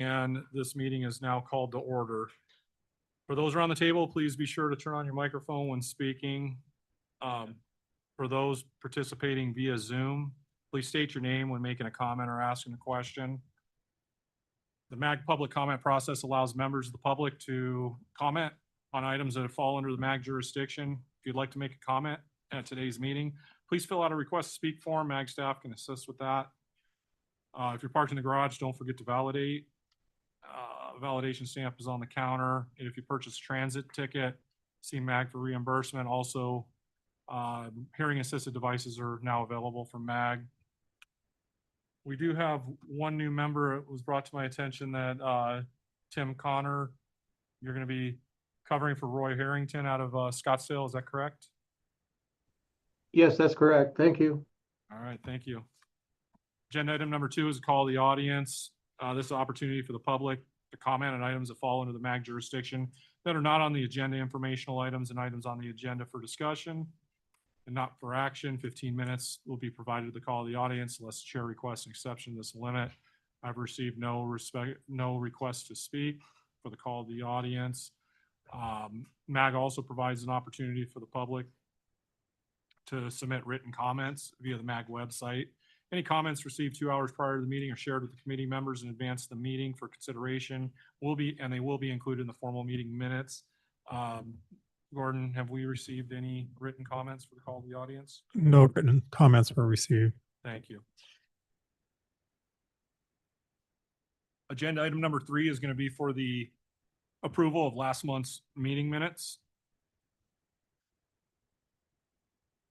And this meeting is now called to order. For those around the table, please be sure to turn on your microphone when speaking. For those participating via Zoom, please state your name when making a comment or asking a question. The MAG public comment process allows members of the public to comment on items that fall under the MAG jurisdiction. If you'd like to make a comment at today's meeting, please fill out a request to speak form. MAG staff can assist with that. If you're parked in the garage, don't forget to validate. Validation stamp is on the counter. If you purchase a transit ticket, see MAG for reimbursement. Also, hearing assisted devices are now available from MAG. We do have one new member. It was brought to my attention that Tim Connor, you're going to be covering for Roy Harrington out of Scottsdale. Is that correct? Yes, that's correct. Thank you. All right, thank you. Agenda item number 2 is a call to the audience. This is an opportunity for the public to comment on items that fall under the MAG jurisdiction that are not on the agenda, informational items and items on the agenda for discussion and not for action. 15 minutes will be provided to the call of the audience unless the chair requests an exception to this limit. I've received no requests to speak for the call of the audience. MAG also provides an opportunity for the public to submit written comments via the MAG website. Any comments received 2 hours prior to the meeting are shared with the committee members in advance of the meeting for consideration. They will be included in the formal meeting minutes. Gordon, have we received any written comments for the call of the audience? No written comments were received. Thank you. Agenda item number 3 is going to be for the approval of last month's meeting minutes.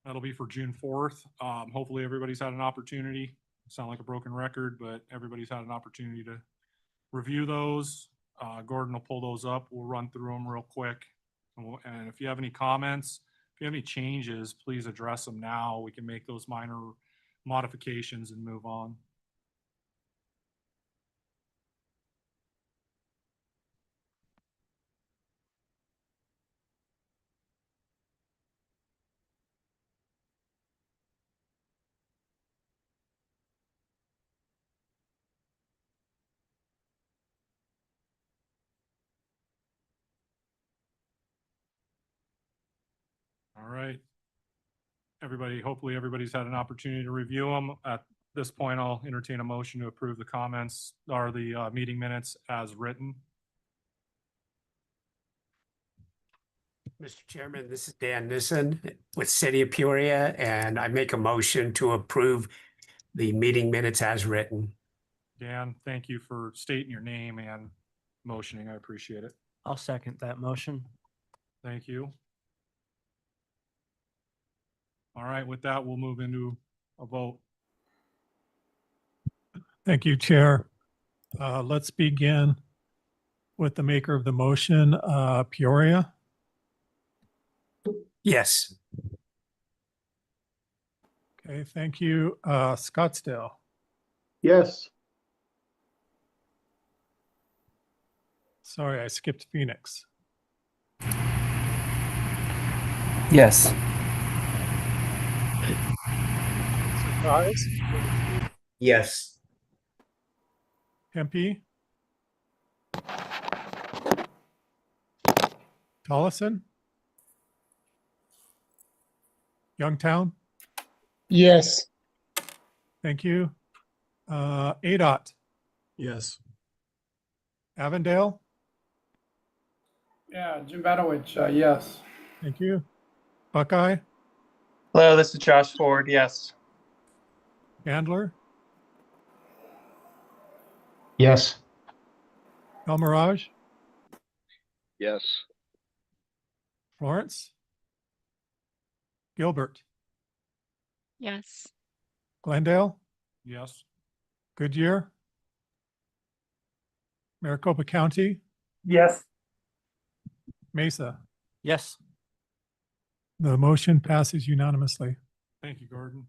That'll be for June 4th. Hopefully everybody's had an opportunity. Sound like a broken record, but everybody's had an opportunity to review those. Gordon will pull those up. We'll run through them real quick. And if you have any comments, if you have any changes, please address them now. We can make those minor modifications and move on. All right. Hopefully everybody's had an opportunity to review them. At this point, I'll entertain a motion to approve the comments or the meeting minutes as written. Mr. Chairman, this is Dan Nissen with City of Peoria, and I make a motion to approve the meeting minutes as written. Dan, thank you for stating your name and motioning. I appreciate it. I'll second that motion. Thank you. All right, with that, we'll move into a vote. Thank you, Chair. Let's begin with the maker of the motion, Peoria. Yes. Okay, thank you. Scottsdale. Yes. Sorry, I skipped Phoenix. Yes. Surprise. Yes. Tempe. Tolleson. Youngtown. Yes. Thank you. ADOT. Yes. Avondale. Yeah, Jim Badowich, yes. Thank you. Buckeye. Hello, this is Josh Ford. Yes. Chandler. Yes. El Mirage. Yes. Florence. Gilbert. Yes. Glendale. Yes. Goodyear. Maricopa County. Yes. Mesa. Yes. The motion passes unanimously. Thank you, Gordon.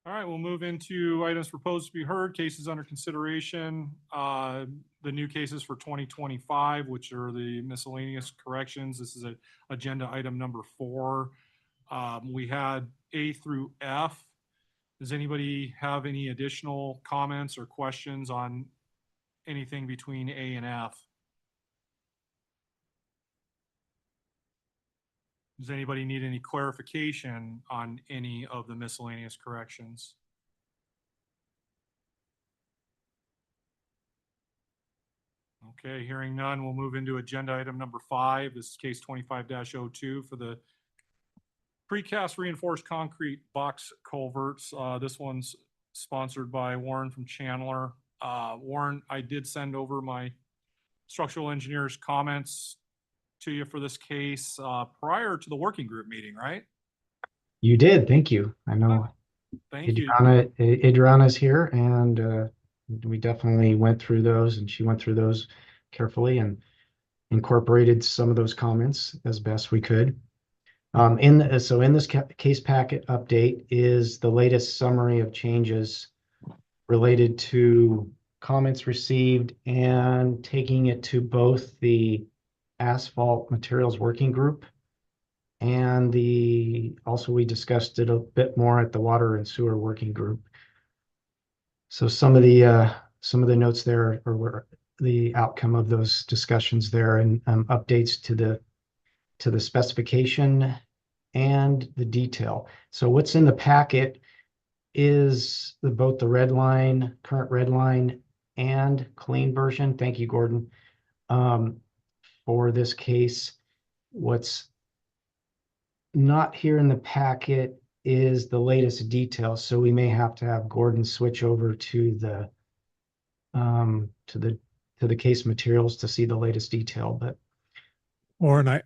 All right, we'll move into items proposed to be heard, cases under consideration. The new cases for 2025, which are the miscellaneous corrections. This is agenda item number 4. We had A through F. Does anybody have any additional comments or questions on anything between A and F? Does anybody need any clarification on any of the miscellaneous corrections? Okay, hearing none, we'll move into agenda item number 5. This is case 25-02 for the precast reinforced concrete box culverts. This one's sponsored by Warren from Chandler. Warren, I did send over my structural engineer's comments to you for this case prior to the working group meeting, right? You did, thank you. I know Thank you. Adriana's here, and we definitely went through those, and she went through those carefully and incorporated some of those comments as best we could. In this case packet update is the latest summary of changes related to comments received and taking it to both the asphalt materials working group and also we discussed it a bit more at the water and sewer working group. So some of the notes there were the outcome of those discussions there, and updates to the specification and the detail. So what's in the packet is both the red line, current red line, and clean version. Thank you, Gordon. For this case, what's not here in the packet is the latest details. So we may have to have Gordon switch over to the case materials to see the latest detail. But Warren, I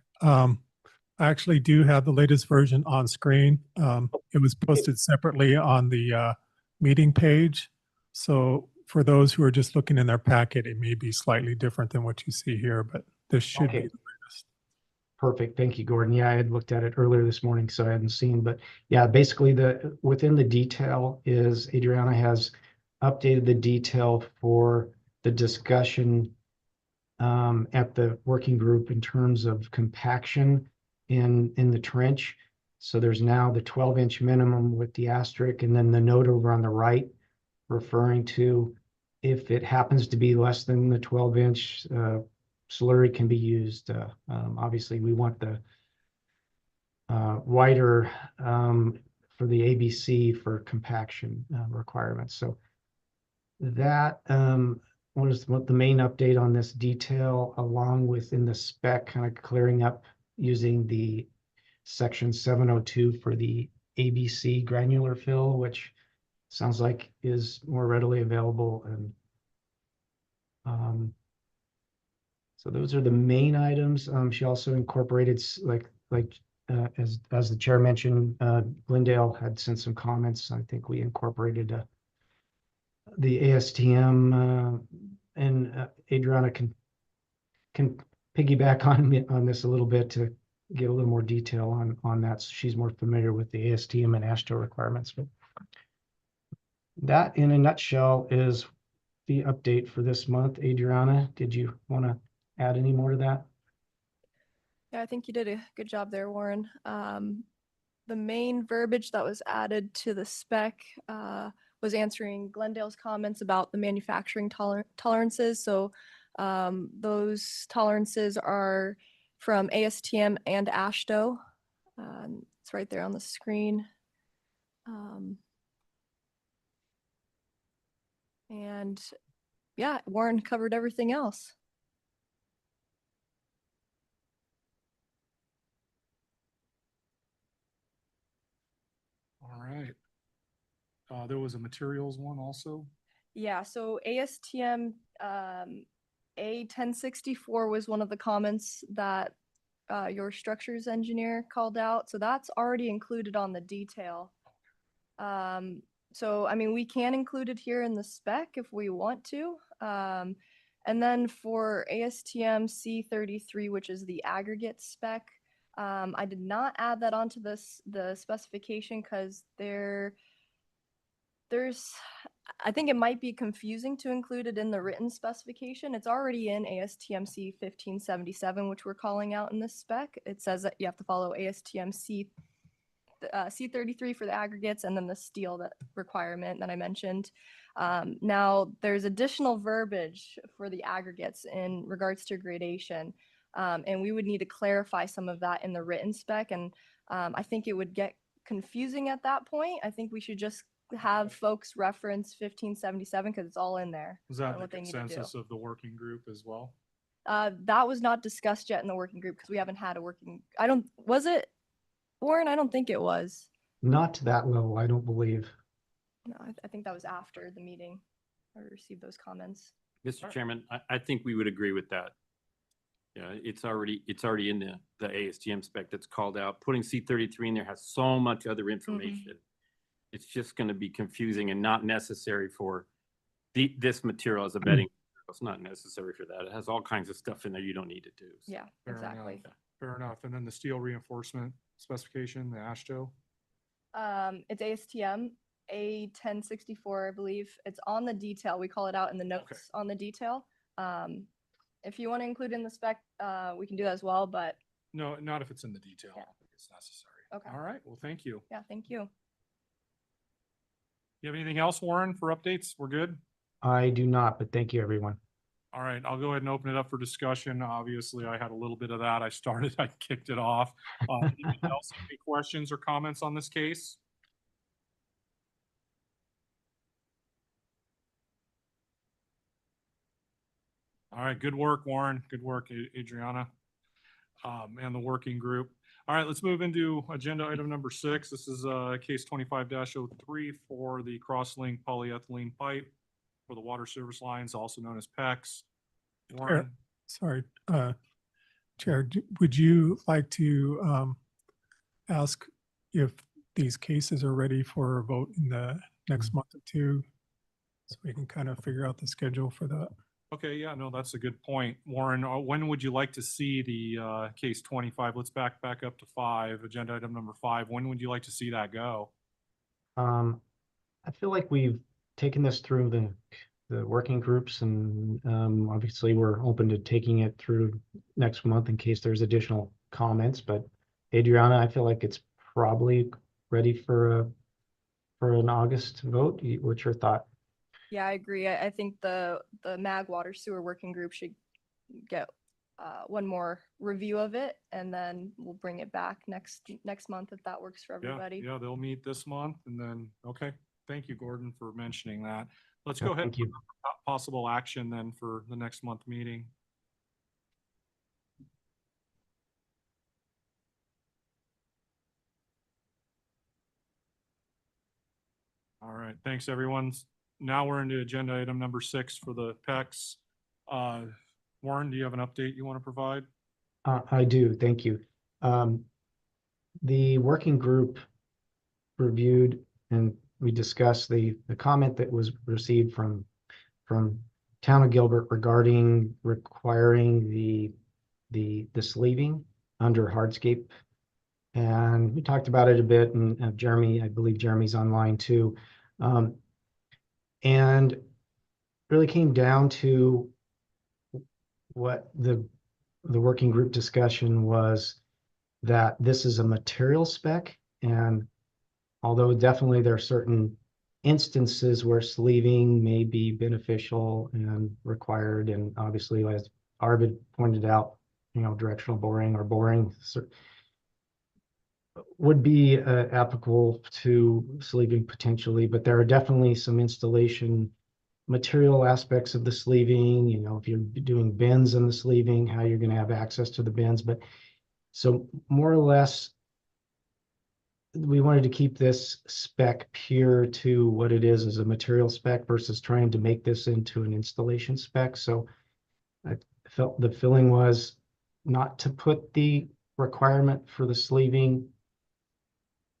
actually do have the latest version on screen. It was posted separately on the meeting page. So for those who are just looking in their packet, it may be slightly different than what you see here, but this should be Okay. the latest. Perfect. Thank you, Gordon. Yeah, I had looked at it earlier this morning, so I hadn't seen, but yeah, basically within the detail is Adriana has updated the detail for the discussion at the working group in terms of compaction in the trench. So there's now the 12-inch minimum with the asterisk, and then the note over on the right referring to if it happens to be less than the 12-inch, slurry can be used. Obviously, we want the wider for the ABC for compaction requirements. So that what the main update on this detail, along with in the spec, kind of clearing up using the section 702 for the ABC granular fill, which sounds like is more readily available. And so those are the main items. She also incorporated, as the chair mentioned, Glendale had sent some comments. I think we incorporated the ASTM, and Adriana can piggyback on this a little bit to get a little more detail on that. So she's more familiar with the ASTM and AASHTO requirements. But that, in a nutshell, is the update for this month. Adriana, did you want to add any more to that? Yeah, I think you did a good job there, Warren. The main verbiage that was added to the spec was answering Glendale's comments about the manufacturing tolerances. So those tolerances are from ASTM and AASHTO. It's right there on the screen. And yeah, Warren covered everything else. All right. There was a materials one also. Yeah, so ASTM A1064 was one of the comments that your structures engineer called out. So that's already included on the detail. So, I mean, we can include it here in the spec if we want to. And then for ASTM C33, which is the aggregate spec, I did not add that onto the specification because I think it might be confusing to include it in the written specification. It's already in ASTM C1577, which we're calling out in this spec. It says that you have to follow ASTM C33 for the aggregates, and then the steel requirement that I mentioned. Now, there's additional verbiage for the aggregates in regards to gradation. And we would need to clarify some of that in the written spec. And I think it would get confusing at that point. I think we should just have folks reference 1577 because it's all in there. Is that on the what they need to do. consensus of the working group as well? That was not discussed yet in the working group because we haven't had a working, was it, Warren? I don't think it was. Not to that level, I don't believe. No, I think that was after the meeting. I received those comments. Mr. Chairman, I think we would agree with that. Yeah, it's already in the ASTM spec that's called out. Putting C33 in there has so much other information. It's just going to be confusing and not necessary for this material as a bedding. It's not necessary for that. It has all kinds of stuff in there you don't need to do. So. Yeah, Fair exactly. enough. Fair enough. And then the steel reinforcement specification, the ASHTO. It's ASTM A1064, I believe. It's on the detail. We call it out in the notes on the detail. If you want to include in the spec, we can do that as well, but No, not if it's in the detail. I Yeah. don't think it's necessary. Okay. All right. Well, thank you. yeah, thank you. You have anything else, Warren, for updates? We're good? I do not, but thank you, everyone. All right, I'll go ahead and open it up for discussion. Obviously, I had a little bit of that. I kicked it off. Anyone else have any questions or comments on this case? All right, good work, Warren. Good work, Adriana, and the working group. All right, let's move into agenda item number 6. This is case 25-03 for the cross-link polyethylene pipe for the water service lines, also known as PEX. Warren? Sorry, Chair, would you like to ask if these cases are ready for a vote in the next month or two? So we can kind of figure out the schedule for that. Okay, yeah, no, that's a good point. Warren, when would you like to see the case 25? Let's back up to 5, agenda item number 5. When would you like to see that go? I feel like we've taken this through the working groups, and obviously we're open to taking it through next month in case there's additional comments. But Adriana, I feel like it's probably ready for an August vote. What's your thought? Yeah, I agree. I think the MAG Water Sewer Working Group should get one more review of it, and then we'll bring it back next month if that works for everybody. Yeah, they'll meet this month and then, okay. Thank you, Gordon, for mentioning that. Let's go ahead and Thank you. put possible action then for the next month meeting. All right, thanks, everyone. Now we're into agenda item number 6 for the PEX. Warren, do you have an update you want to provide? I do, thank you. The working group reviewed and we discussed the comment that was received from Town of Gilbert regarding requiring the sleeving under hardscape. And we talked about it a bit, and Jeremy, I believe Jeremy's online too. And really came down to what the working group discussion was, that this is a material spec, and although definitely there are certain instances where sleeving may be beneficial and required, and obviously as Arvid pointed out, directional boring or boring would be applicable to sleeving potentially, but there are definitely some installation material aspects of the sleeving, if you're doing bins in the sleeving, how you're going to have access to the bins. But so more or less, we wanted to keep this spec pure to what it is as a material spec versus trying to make this into an installation spec. So I felt the feeling was not to put the requirement for the sleeving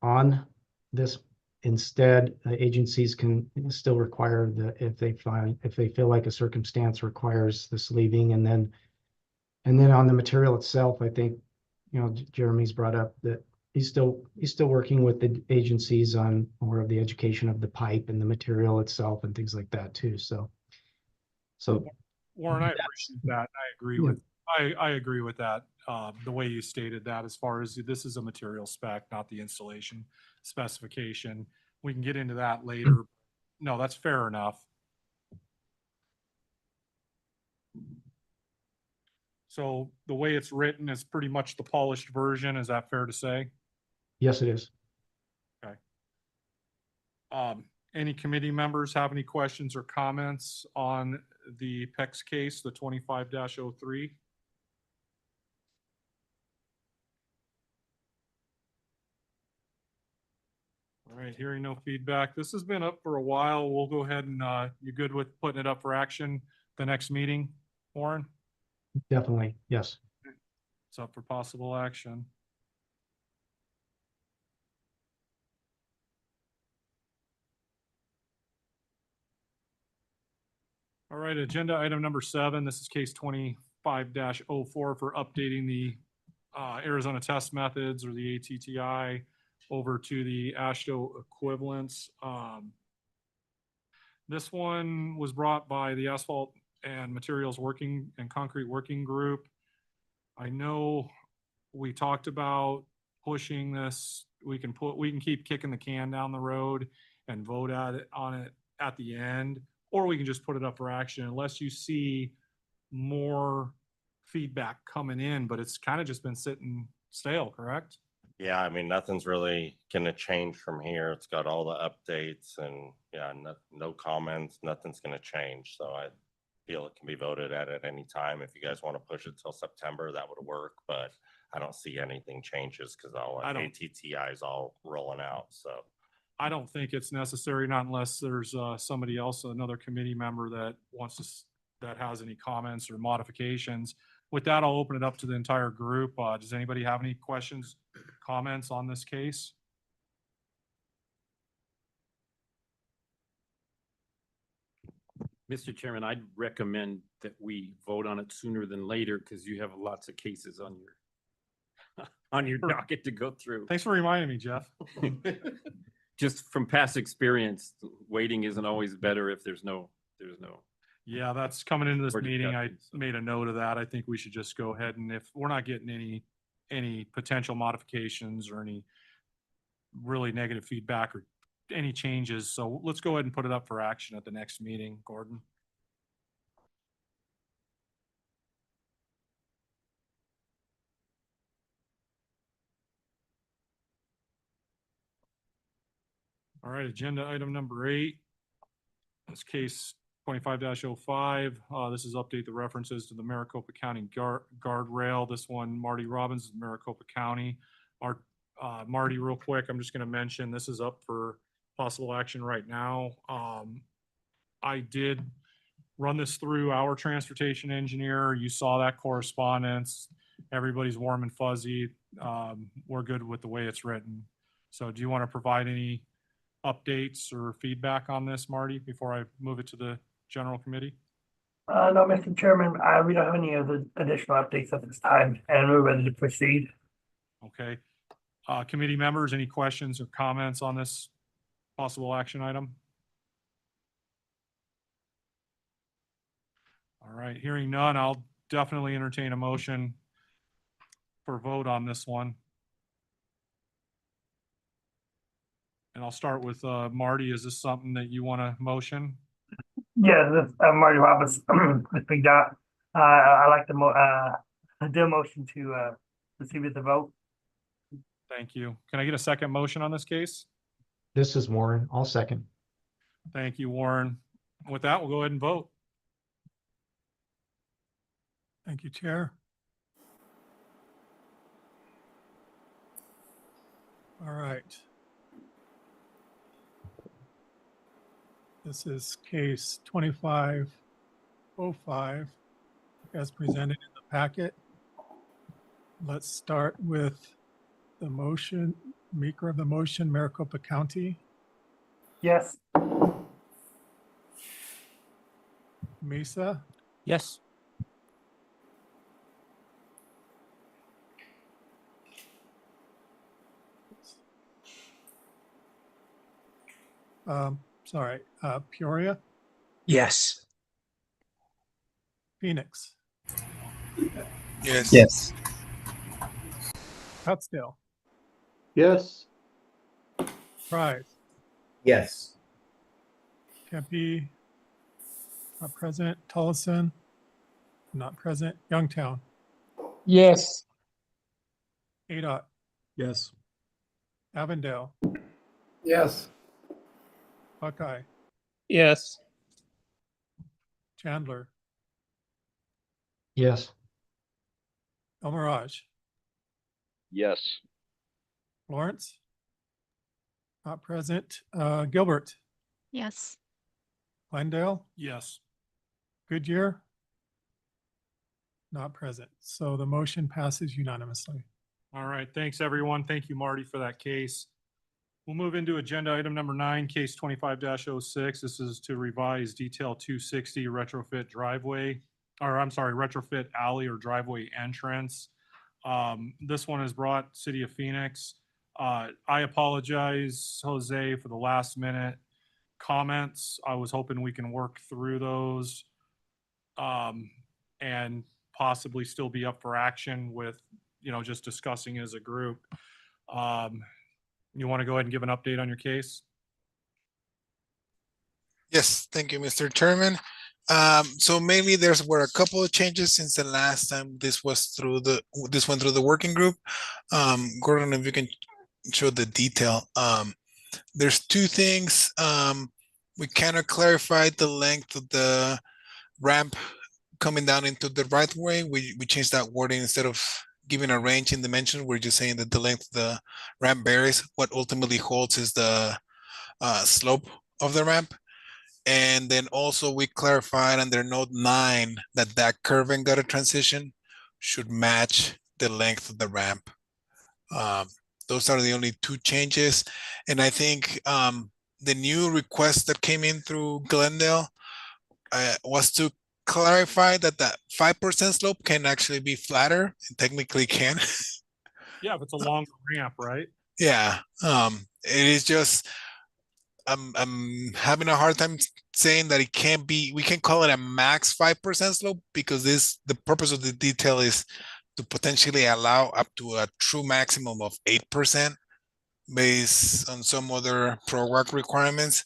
on this. Instead, agencies can still require if they feel like a circumstance requires the sleeving, and then on the material itself, I think, Jeremy's brought up that he's still working with the agencies on more of the education of the pipe and the material itself and things like that too. So Warren, I appreciate that. I agree with that. The way you stated that, as far as this is a material spec, not the installation specification. We can get into that later. no, that's fair enough. So the way it's written is pretty much the polished version. Is that fair to say? Yes, it is. Any committee members have any questions or comments on the PEX case, the 25-03? All right, hearing no feedback. This has been up for a while. We'll go ahead and, you good with putting it up for action the next meeting, Warren? Definitely. Yes. It's up for possible action. All right, agenda item number 7, this is case 25-04 for updating the Arizona test methods, or the ATTI, over to the AASHTO equivalents. This one was brought by the Asphalt and Materials Working and Concrete Working Group. I know we talked about pushing this. We can keep kicking the can down the road and vote on it at the end, or we can just put it up for action unless you see more feedback coming in, but it's kind of just been sitting stale, correct? Yeah, I mean, nothing's really gonna change from here. It's got all the updates and yeah, no comments, nothing's gonna change. So I feel it can be voted at any time. If you guys want to push it till September, that would work, but I don't see anything changes because all ATTI is all rolling out, so. I don't think it's necessary, not unless there's somebody else, another committee member that wants to, that has any comments or modifications. With that, I'll open it up to the entire group. Does anybody have any questions, comments on this case? Mr. Chairman, I'd recommend that we vote on it sooner than later because you have lots of cases on your docket to go through. Thanks for reminding me, Jeff. Just from past experience, waiting isn't always better if there's no. Yeah, that's coming into this Or meeting. I discussion, so. made a note of that. I think we should just go ahead, and if we're not getting any potential modifications or any really negative feedback or any changes, so let's go ahead and put it up for action at the next meeting, Gordon. All right, agenda item number 8. This case 25-05. This is update the references to the Maricopa County guardrail. This one, Marty Robbins, is Maricopa County. Marty, real quick, I'm just going to mention this is up for possible action right now. I did run this through our transportation engineer. You saw that correspondence. Everybody's warm and fuzzy. We're good with the way it's written. So do you want to provide any updates or feedback on this, Marty, before I move it to the general committee? No, Mr. Chairman, we don't have any other additional updates at this time, and we're ready to proceed. Okay. Committee members, any questions or comments on this possible action item? All right, hearing none, I'll definitely entertain a motion for vote on this one. And I'll start with Marty. Is this something that you want to motion? Yeah, this Marty Roberts with Big Dot. I like the motion to proceed with the vote. Thank you. Can I get a second motion on this case? This is Warren. I'll second. Thank you, Warren. With that, we'll go ahead and vote. Thank you, Chair. All right. This is case 2505 as presented in the packet. Let's start with the motion, maker of the motion, Maricopa County. Yes. Mesa, Yes. Peoria, Yes. Phoenix, Yes. Scottsdale, Yes. Price, Yes. Tempe, not present. Tolleson, not present. Youngtown, Yes. ADOT, Yes. Avondale, Yes. Buckeye, Yes. Chandler, Yes. El Mirage, Yes. Lawrence, not present. Gilbert, Yes. Glendale, Yes. Goodyear, not present. So the motion passes unanimously. All right, thanks, everyone. Thank you, Marty, for that case. We'll move into agenda item number 9, case 25-06. This is to revise detail 260 retrofit driveway, or I'm sorry, retrofit alley or driveway entrance. This one has brought City of Phoenix. I apologize, Jose, for the last minute comments. I was hoping we can work through those and possibly still be up for action with, just discussing as a group. You want to go ahead and give an update on your case? Yes, thank you, Mr. Chairman. So mainly were a couple of changes since the last time this went through the working group. Gordon, if you can show the detail. There's two things. We kind of clarified the length of the ramp coming down into the right way. We changed that wording. Instead of giving a range in dimension, we're just saying that the length of the ramp varies. What ultimately holds is the slope of the ramp. And then also we clarified under note 9 that curve and gutter transition should match the length of the ramp. Those are the only two changes. And I think the new request that came in through Glendale was to clarify that 5% slope can actually be flatter, and technically can. Yeah, if it's a longer ramp, right? Yeah, it is just, I'm having a hard time saying that it can't be, we can call it a max 5% slope because the purpose of the detail is to potentially allow up to a true maximum of 8% based on some other ProWalk requirements.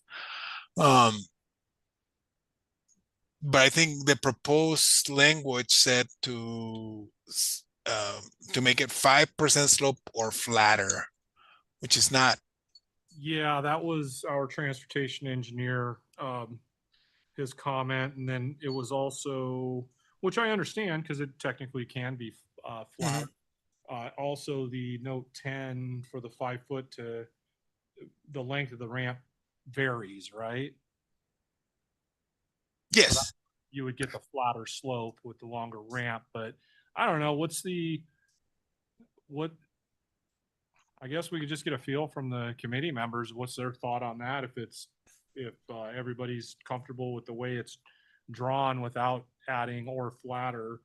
But I think the proposed language said to make it 5% slope or flatter, which is not. Yeah, that was our transportation engineer, his comment. And then it was also, which I understand because it technically can be flat. Also the note 10 for the 5 foot to the length of the ramp varies, right? Yes. You would get the flatter slope with the longer ramp, but I don't know, I guess we could just get a feel from the committee members. What's their thought on that? If everybody's comfortable with the way it's drawn without adding or flatter.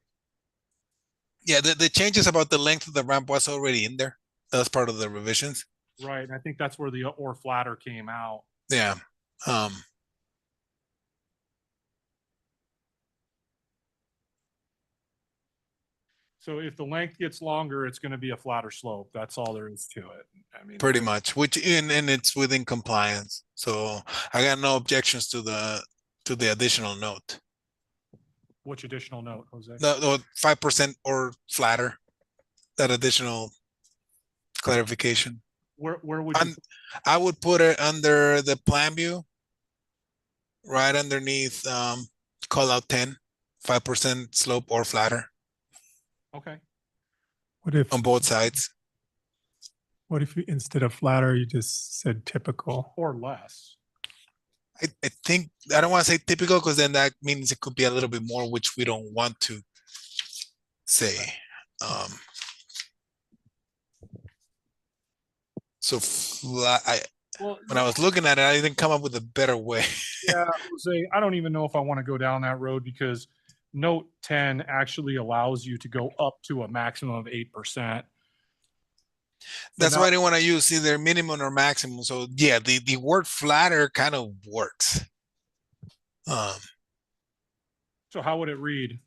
Yeah, the changes about the length of the ramp was already in there. That's part of the revisions. Right, and I think that's where the or flatter came out. Yeah. So if the length gets longer, it's going to be a flatter slope. That's all there is to it. I mean, pretty much, and it's within compliance. So I got no objections to the additional note. Which additional note, Jose? The 5% or flatter, that additional clarification. Where would you? I would put it under the plan view, right underneath call out 10, 5% slope or flatter. Okay. What if on both sides? What if you, instead of flatter, you just said typical or less? I think I don't want to say typical because then that means it could be a little bit more, which we don't want to say. So when I was looking at it, I didn't come up with a better way. Yeah, Jose, I don't even know if I want to go down that road because note 10 actually allows you to go up to a maximum of 8%. That's why I didn't want to use either minimum or maximum. So yeah, the word flatter kind of works. So how would it read?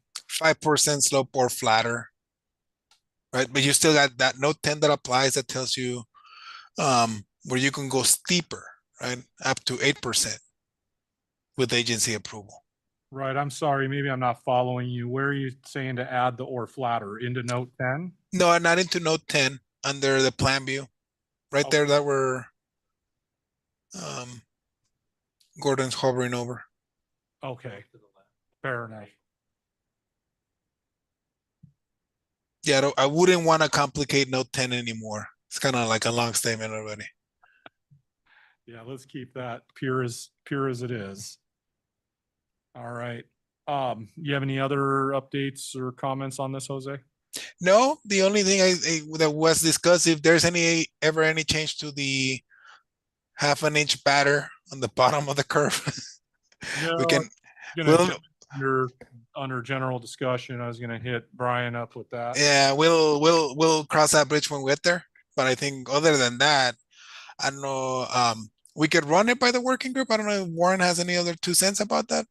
5% slope or flatter, right? But you still got that note 10 that applies that tells you where you can go steeper, right? Up to 8%. with agency approval. Right, I'm sorry, maybe I'm not following you. Where are you saying to add the or flatter into note 10? No, not into note 10 under the plan view. Right there that we're Gordon's hovering over. Okay, fair enough. Yeah, I wouldn't want to complicate note 10 anymore. It's kind of like a long statement already. Yeah, let's keep that pure as it is. All right. You have any other updates or comments on this, Jose? No, the only thing that was discussed, if there's ever any change to the ½ an inch batter on the bottom of the curve, we can. Under general discussion, I was gonna hit Brian up with that. Yeah, we'll cross that bridge when we get there. But I think other than that, I don't know. We could run it by the working group. I don't know if Warren has any other 2 cents about that.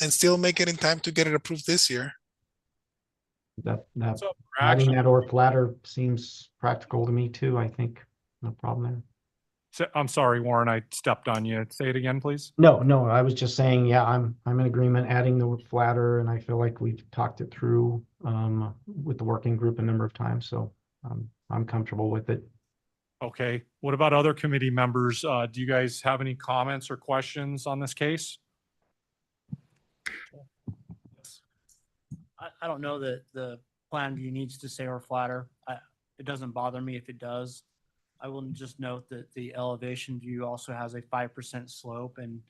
And still make it in time to get it approved this year. That So adding that or flatter seems practical to me too. I think no problem there. I'm sorry, Warren, I stepped on you. Say it again, please. No, I was just saying, yeah, I'm in agreement adding the flatter, and I feel like we've talked it through with the working group a number of times, so I'm comfortable with it. Okay. What about other committee members? Do you guys have any comments or questions on this case? I don't know that the plan view needs to say or flatter. It doesn't bother me if it does. I will just note that the elevation view also has a 5% slope, and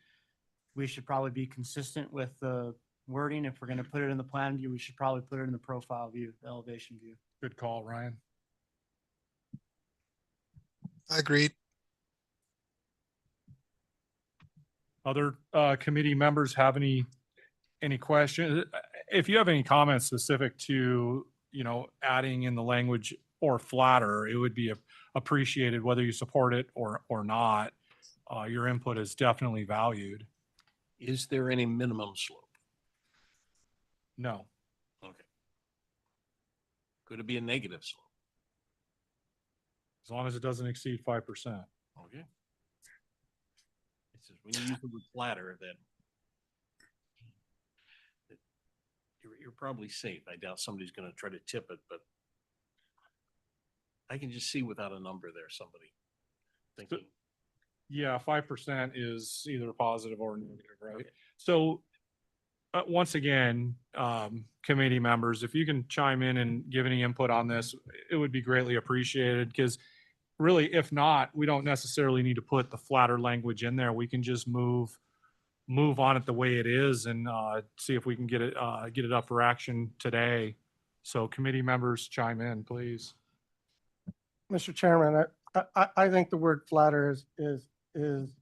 we should probably be consistent with the wording. If we're going to put it in the plan view, we should probably put it in the profile view, the elevation view. Good call, Ryan. Agreed. Other committee members have any questions? If you have any comments specific to, adding in the language or flatter, it would be appreciated whether you support it or not. Your input is definitely valued. Is there any minimum slope? No. Okay. Could it be a negative slope? As long as it doesn't exceed 5%. Okay. It says when you use the word flatter, then you're probably safe. I doubt somebody's going to try to tip it, but I can just see without a number there, somebody thinking. Yeah, 5% is either positive or negative, right? Okay. So once again, committee members, if you can chime in and give any input on this, it would be greatly appreciated, because really, if not, we don't necessarily need to put the flatter language in there. We can just move on it the way it is and see if we can get it up for action today. So committee members, chime in, please. Mr. Chairman, I think the word flatter is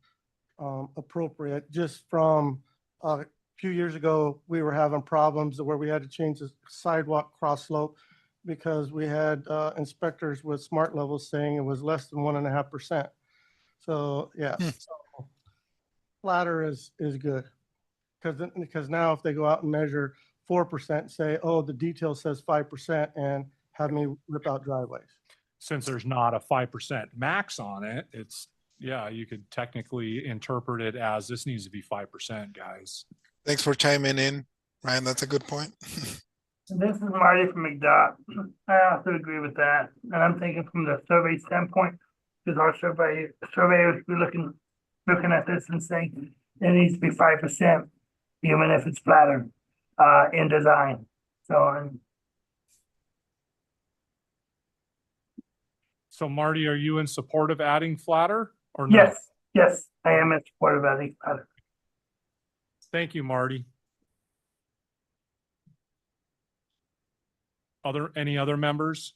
appropriate. Just from a few years ago, we were having problems where we had to change the sidewalk cross slope because we had inspectors with smart levels saying it was less than 1.5%. So yeah, so flatter is good, because now if they go out and measure 4%, say, oh, the detail says 5%, and have me rip out driveways. Since there's not a 5% max on it, you could technically interpret it as this needs to be 5%, guys. Thanks for chiming in, Ryan. That's a good point. This is Marty from McDOT. I also agree with that. And I'm thinking from the survey standpoint, because our surveyors be looking at this and saying it needs to be 5%, even if it's flatter in design. So Marty, are you in support of adding flatter or no? Yes, I am in support of adding flatter. Thank you, Marty. Any other members?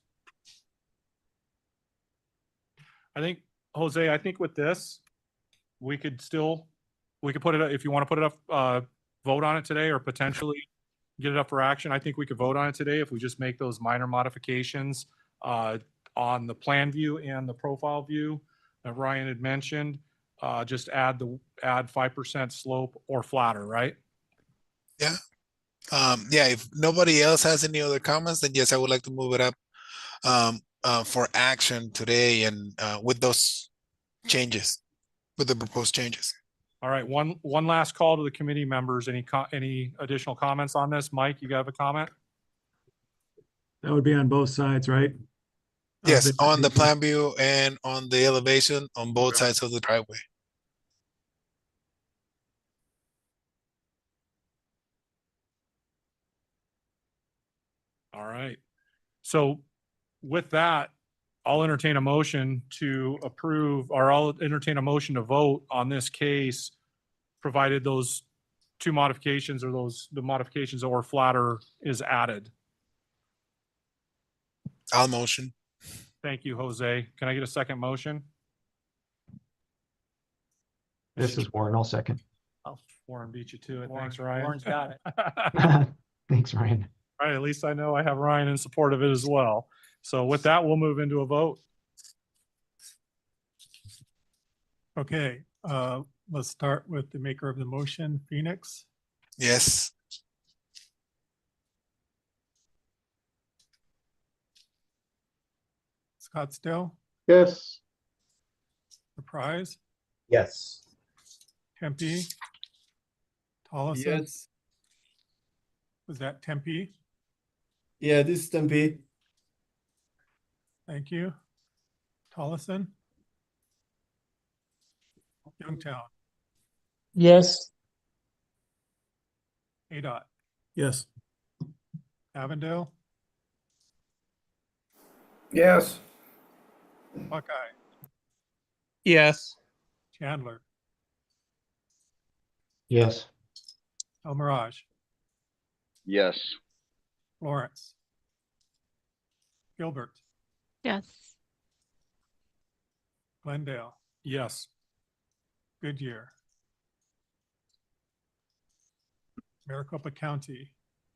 Jose, I think with this, we could put it, if you want to put it up, vote on it today, or potentially get it up for action. I think we could vote on it today if we just make those minor modifications on the plan view and the profile view that Ryan had mentioned. Just add 5% slope or flatter, right? Yeah. If nobody else has any other comments, then yes, I would like to move it up for action today, and with those changes, with the proposed changes. All right, one last call to the committee members. Any additional comments on this? Mike, you have a comment? That would be on both sides, right? Yes, on the plan view and on the elevation on both sides of the driveway. All right. So with that, I'll entertain a motion to approve, or I'll entertain a motion to vote on this case, provided those two modifications or the modifications or flatter is added. I'll motion. Thank you, Jose. Can I get a second motion? This is Warren. I'll second. Oh, Warren beat you to it. Warren- Thanks, Ryan. Warren's got it. Thanks, Ryan. All right, at least I know I have Ryan in support of it as well. So with that, we'll move into a vote. Okay, let's start with the maker of the motion, Phoenix, Yes. Scottsdale, Yes. Surprise, Yes. Tempe, Tolleson. Was that Tempe? Yeah, this is Tempe. Thank you. Tolleson, Youngtown, Yes. ADOT, Yes. Avondale, Yes. Buckeye, Yes. Chandler, Yes. El Mirage, Yes. Lawrence, Gilbert, Yes. Glendale, Yes. Goodyear, Maricopa County,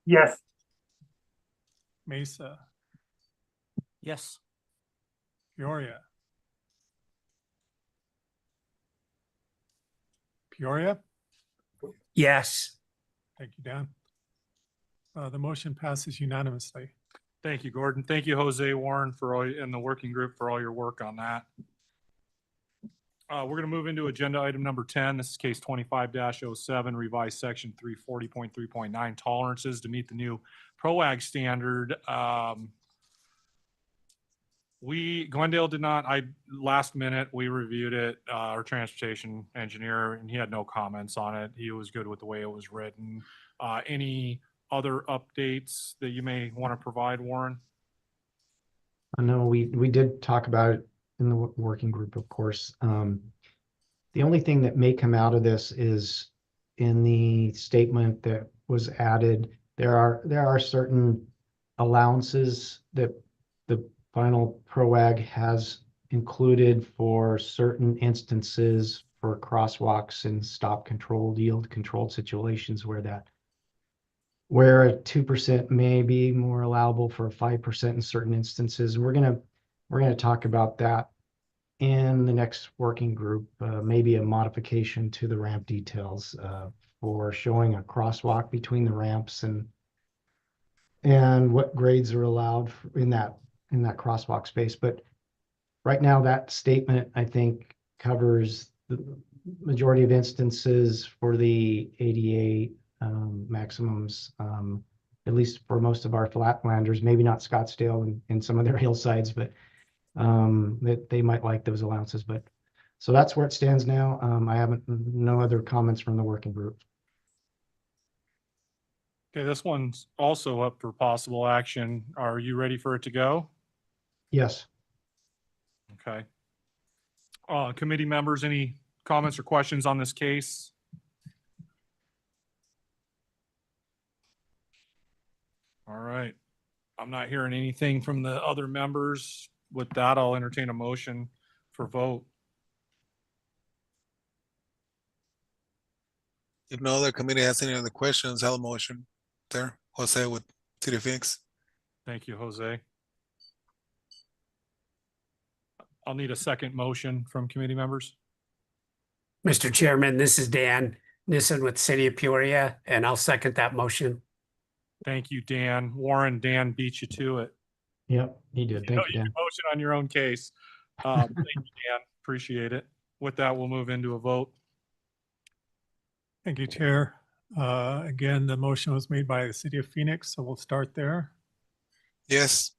Yes. Mesa, Yes. Peoria. Peoria? Yes. Thank you, Dan. The motion passes unanimously. Thank you, Gordon. Thank you, Jose, Warren, for all, and the working group for all your work on that. We're going to move into agenda item number 10. This is case 25-07, revised section 340.3.9 tolerances to meet the new PROAG standard. Glendale did not, last minute, we reviewed it, our transportation engineer, and he had no comments on it. He was good with the way it was written. Any other updates that you may want to provide, Warren? I know we did talk about it in the working group, of course. The only thing that may come out of this is in the statement that was added, there are certain allowances that the final PROAG has included for certain instances for crosswalks and stop controlled, yield controlled situations where a 2% may be more allowable for a 5% in certain instances. We're gonna talk about that in the next working group, maybe a modification to the ramp details for showing a crosswalk between the ramps and what grades are allowed in that crosswalk space. But right now, that statement, I think, covers the majority of instances for the ADA maximums, at least for most of our flatlanders, maybe not Scottsdale and some of their hillsides, but that they might like those allowances. But so that's where it stands now. No other comments from the working group. Okay, this one's also up for possible action. Are you ready for it to go? Yes. Okay. Committee members, any comments or questions on this case? All right. I'm not hearing anything from the other members. With that, I'll entertain a motion for vote. If no other committee has any other questions, I'll motion there. Jose with City of Phoenix. Thank you, Jose. I'll need a second motion from committee members. Mr. Chairman, this is Dan Nissen with City of Peoria, and I'll second that motion. Thank you, Dan. Warren, Dan beat you to it. Yep, he did. Thank you, You Dan. can motion on your own case. Thank you, Dan. Appreciate it. With that, we'll move into a vote. Thank you, Chair. Again, the motion was made by the City of Phoenix, so we'll start there. Yes.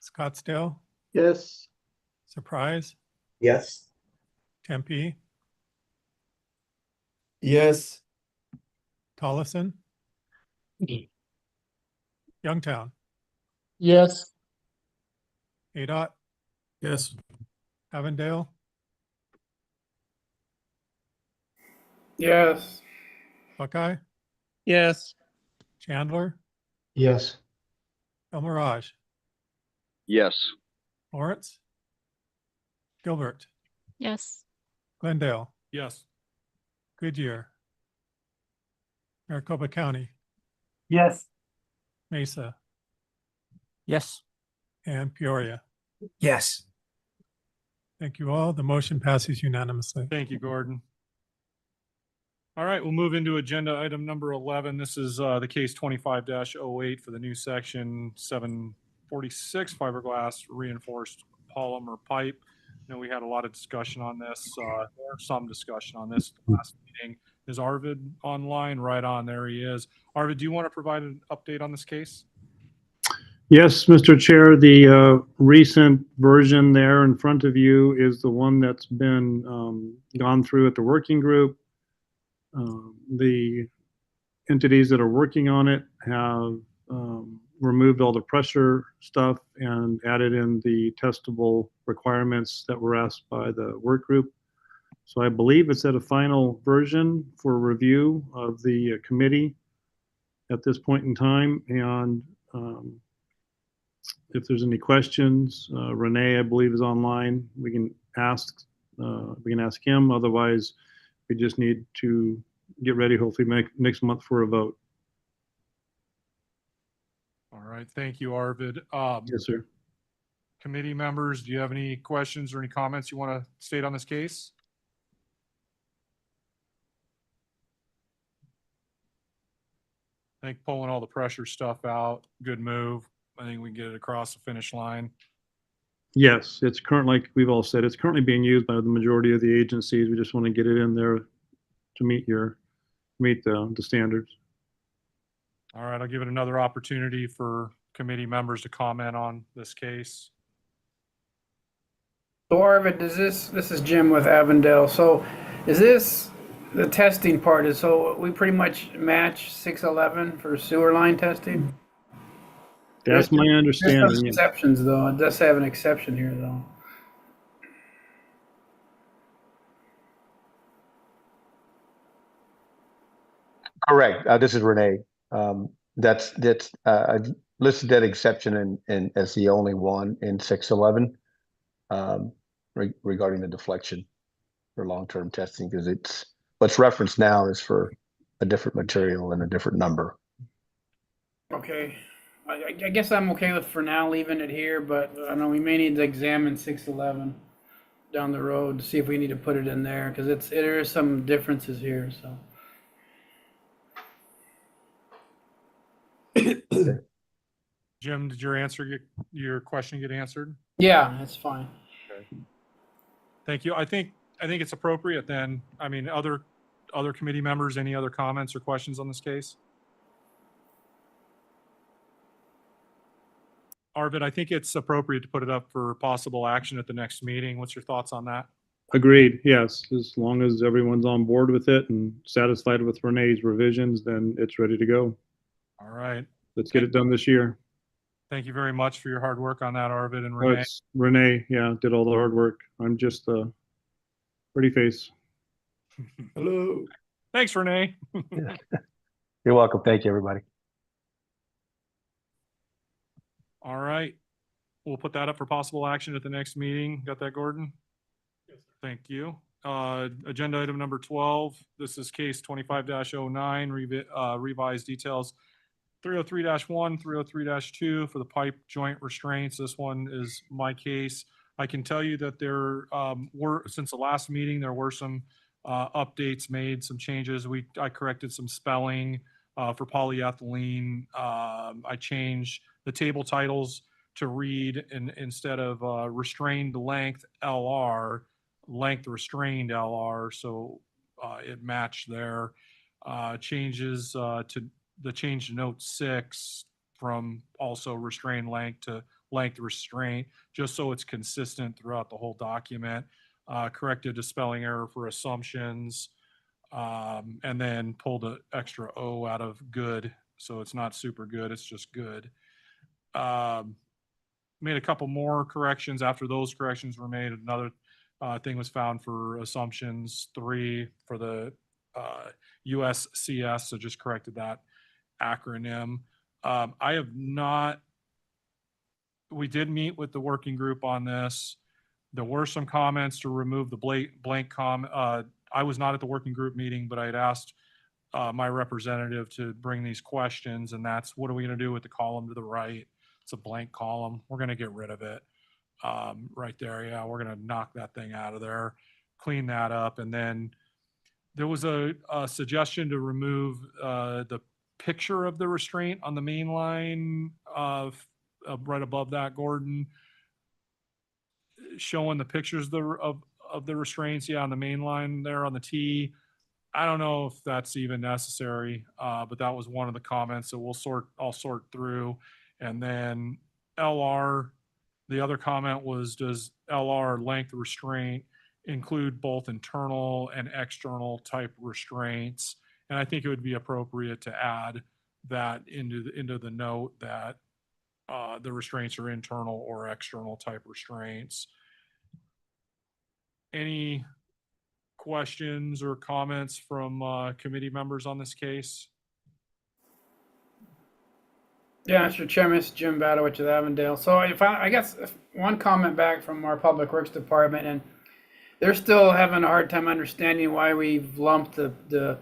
Scottsdale, Yes. Surprise, Yes. Tempe, Yes. Tolleson, Youngtown, Yes. ADOT, Yes. Avondale, Yes. Buckeye, Yes. Chandler, Yes. El Mirage, Yes. Lawrence, Gilbert, Yes. Glendale, Yes. Goodyear, Maricopa County, Yes. Mesa, Yes. and Peoria. Yes. Thank you all. The motion passes unanimously. Thank you, Gordon. All right, we'll move into agenda item number 11. This is the case 25-08 for the new section 746 fiberglass reinforced polymer pipe. I know we had a lot of discussion on this, or some discussion on this last meeting. Is Arvid online? Right on, there he is. Arvid, do you want to provide an update on this case? Yes, Mr. Chair, the recent version there in front of you is the one that's been gone through at the working group. The entities that are working on it have removed all the pressure stuff and added in the testable requirements that were asked by the work group. So I believe it's at a final version for review of the committee at this point in time. And if there's any questions, Renee, I believe, is online. We can ask him. Otherwise, we just need to get ready, hopefully next month for a vote. All right, thank you, Arvid. Yes, sir. Committee members, do you have any questions or any comments you want to state on this case? I think pulling all the pressure stuff out, good move. I think we can get it across the finish line. Yes, it's currently, like we've all said, it's currently being used by the majority of the agencies. We just want to get it in there to meet the standards. All right, I'll give it another opportunity for committee members to comment on this case. So Arvid, this is Jim with Avondale. So is this the testing part is, so we pretty much match 611 for sewer line testing? That's my There's understanding. some Yeah. exceptions though. It does have an exception here though. Correct. This is Renee. That's listed that exception in as the only one in 611 regarding the deflection for long-term testing, because it's what's referenced now is for a different material and a different number. Okay. I guess I'm okay with for now leaving it here, but I know we may need to examine 611 down the road to see if we need to put it in there because there is some differences here. So. Jim, did your question get answered? Yeah, that's fine. Okay. Thank you. I think it's appropriate then. I mean, other committee members, any other comments or questions on this case? Arvid, I think it's appropriate to put it up for possible action at the next meeting. What's your thoughts on that? Agreed. Yes, as long as everyone's on board with it and satisfied with Renee's revisions, then it's ready to go. All right. Let's get it done this year. Thank you very much for your hard work on that, Arvid and Oh, Renee. it's Renee, yeah, did all the hard work. I'm just a pretty face. Hello. Thanks, Renee. You're welcome. Thank you, everybody. All right. We'll put that up for possible action at the next meeting. Got that, Gordon? Yes. Thank you. Agenda item number 12. This is case 25-09, revised details 303-1, 303-2 for the pipe joint restraints. This one is my case. I can tell you that there were, since the last meeting, there were some updates made, some changes. I corrected some spelling for polyethylene. I changed the table titles to read instead of restrained length LR, length restrained LR. So it matched there. Changes to the change to note 6 from also restrained length to length restraint, just so it's consistent throughout the whole document. Corrected a spelling error for assumptions, and then pulled an extra O out of good. So it's not super good, it's just good. Made a couple more corrections after those corrections were made. Another thing was found for assumptions 3 for the USCS, so just corrected that acronym. I have not, we did meet with the working group on this. There were some comments to remove the blank I was not at the working group meeting, but I had asked my representative to bring these questions, and that's what are we going to do with the column to the right? It's a blank column. We're going to get rid of it right there. Yeah, we're going to knock that thing out of there, clean that up. And then there was a suggestion to remove the picture of the restraint on the main line of right above that, Gordon, showing the pictures of the restraints. Yeah, on the main line there on the T. I don't know if that's even necessary, but that was one of the comments. So I'll sort through. And then LR, the other comment was, does LR length restraint include both internal and external type restraints? And I think it would be appropriate to add that into the note that the restraints are internal or external type restraints. Any questions or comments from committee members on this case? Yeah, Mr. Chairman, it's Jim Badowich of Avondale. So I guess one comment back from our Public Works Department, and they're still having a hard time understanding why we've lumped the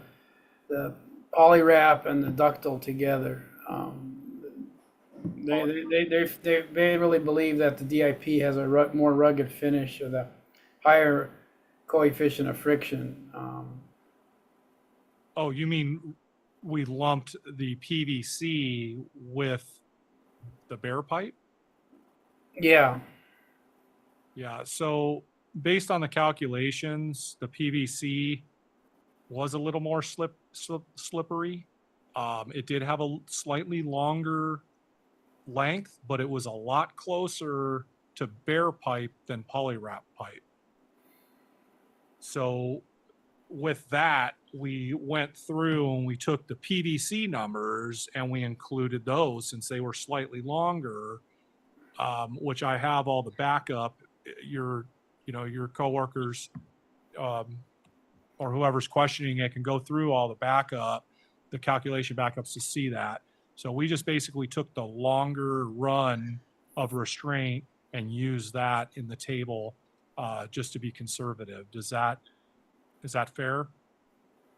poly wrap and the ductile together. They really believe that the DIP has a more rugged finish or the higher coefficient of friction. Oh, you mean we lumped the PVC with the bare pipe? Yeah. Yeah, so based on the calculations, the PVC was a little more slippery. It did have a slightly longer length, but it was a lot closer to bare pipe than polywrap pipe. So with that, we went through and we took the PVC numbers and we included those since they were slightly longer, which I have all the backup. Your coworkers or whoever's questioning it can go through all the calculation backups to see that. So we just basically took the longer run of restraint and used that in the table just to be conservative. Is that fair?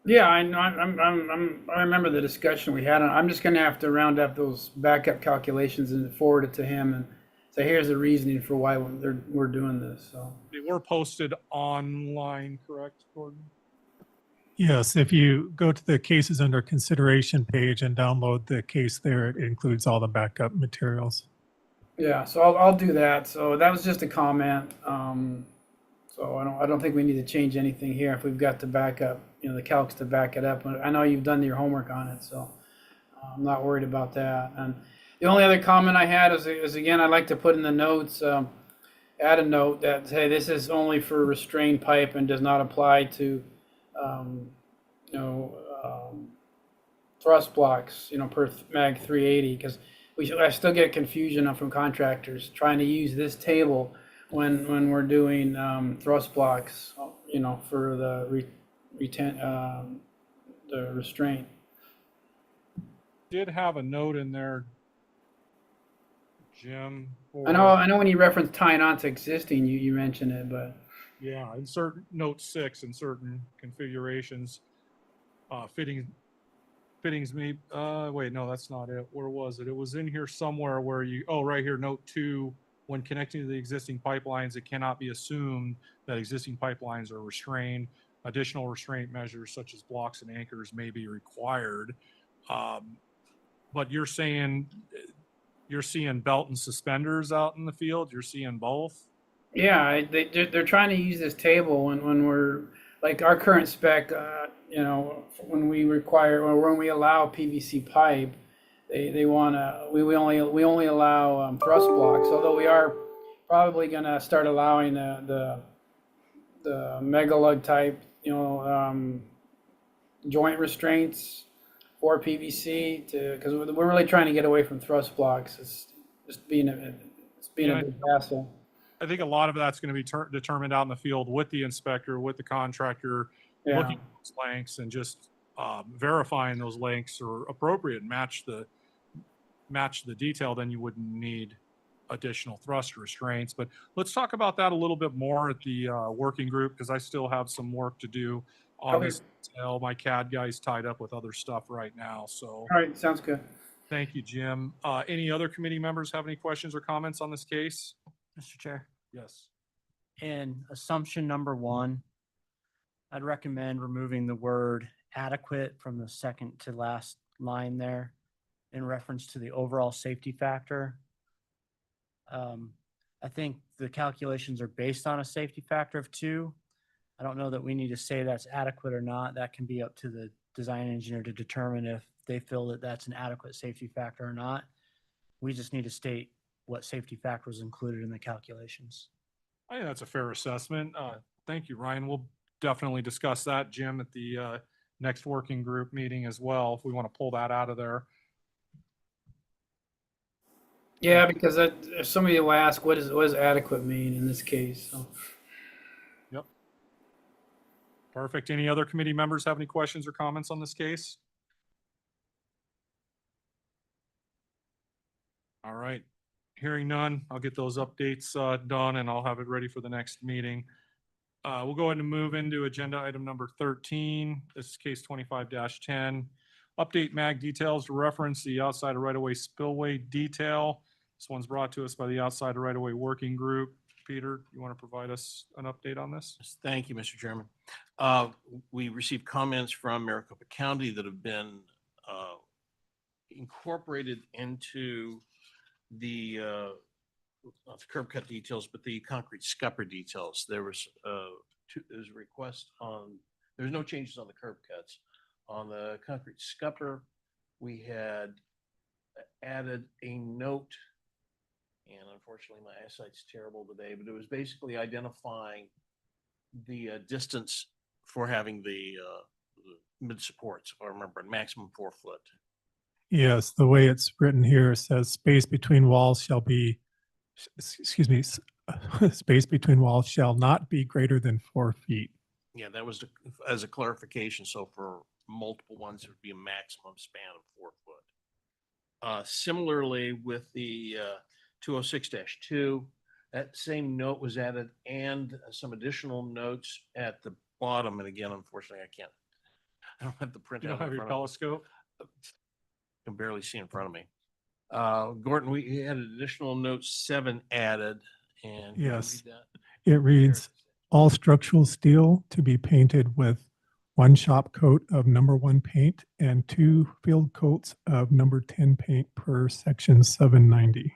Yeah, I remember the discussion we had. I'm just going to have to round up those backup calculations and forward it to him and say, here's the reasoning for why we're doing this. So they were posted online, correct, Gordon? Yes, if you go to the cases under consideration page and download the case there, it includes all the backup materials. Yeah, so I'll do that. So that was just a comment. So I don't think we need to change anything here if we've got the backup, the calcs to back it up. I know you've done your homework on it, so I'm not worried about that. And the only other comment I had is again, I'd like to put in the notes, add a note that, hey, this is only for restrained pipe and does not apply to, thrust blocks, per MAG 380, because I still get confusion from contractors trying to use this table when we're doing thrust blocks, for the restraint. Did have a note in there, Jim. I know when you reference tying on to existing, you mentioned it, but yeah, in certain note 6 in certain configurations, fittings may wait, no, that's not it. Where was it? It was in here somewhere where right here, note 2. When connecting to the existing pipelines, it cannot be assumed that existing pipelines are restrained. Additional restraint measures such as blocks and anchors may be required. But you're saying you're seeing belt and suspenders out in the field? You're seeing both? Yeah, they're trying to use this table when we're like our current spec, you know, when we require, or when we allow PVC pipe, they wanna, we only allow thrust blocks, although we are probably gonna start allowing the megalug type, you know, joint restraints for PVC to, because we're really trying to get away from thrust blocks. It's just being it's being Yeah, a big hassle. I think a lot of that's going to be determined out in the field with the inspector, with the contractor, Yeah. looking at those lengths and just verifying those lengths are appropriate, match the detail. Then you wouldn't need additional thrust restraints. But let's talk about that a little bit more at the working group, because I still have some work to do on Okay. this detail. My CAD guy's tied up with other stuff right now. So All right, sounds good. thank you, Jim. Any other committee members have any questions or comments on this case? Mr. Chair. Yes. In assumption number 1, I'd recommend removing the word adequate from the second to last line there in reference to the overall safety factor. I think the calculations are based on a safety factor of 2. I don't know that we need to say that's adequate or not. That can be up to the design engineer to determine if they feel that that's an adequate safety factor or not. We just need to state what safety factor was included in the calculations. I think that's a fair assessment. Thank you, Ryan. We'll definitely discuss that, Jim, at the next working group meeting as well, if we want to pull that out of there. Yeah, because if somebody will ask, what does adequate mean in this case? So. Yep. Perfect. Any other committee members have any questions or comments on this case? All right. Hearing none, I'll get those updates done and I'll have it ready for the next meeting. We'll go ahead and move into agenda item number 13. This is case 25-10. Update MAG details to reference the outside right-of-way spillway detail. This one's brought to us by the outside right-of-way working group. Peter, you want to provide us an update on this? Thank you, Mr. Chairman. We received comments from Maricopa County that have been incorporated into the not the curb cut details, but the concrete scupper details. There was there's a request on, there's no changes on the curb cuts. On the concrete scupper, we had added a note, and unfortunately my eyesight's terrible today, but it was basically identifying the distance for having the mid supports, if I remember, maximum 4 foot. Yes, the way it's written here says space between walls shall be, excuse me, space between walls shall not be greater than 4 feet. Yeah, that was as a clarification. So for multiple ones, it would be a maximum span of 4 foot. Similarly, with the 206-2, that same note was added and some additional notes at the bottom. And again, unfortunately, I don't have the printout. You don't have your telescope? I can barely see in front of me. Gordon, we had additional note 7 added, and Yes, read that? it reads, all structural steel to be painted with 1 shop coat of number 1 paint and 2 field coats of number 10 paint per section 790.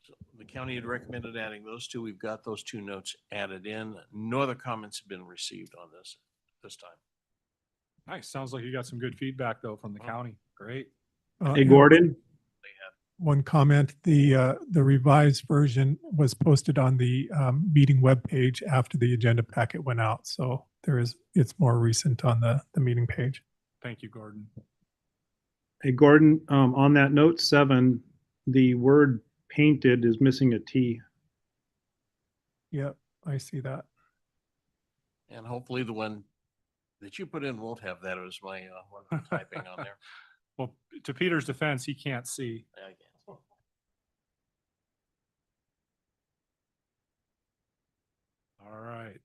So the county had recommended adding those 2. We've got those 2 notes added in. No other comments have been received on this time. Nice. Sounds like you got some good feedback though from the county. Great. Hey, and Gordon? One comment, the revised version was posted on the meeting webpage after the agenda packet went out. So it's more recent on the meeting page. Thank you, Gordon. Hey, Gordon, on that note 7, the word painted is missing a T. Yep, I see that. And hopefully the one that you put in won't have that as my one I'm typing on there. Well, to Peter's defense, he can't see. I guess. All right.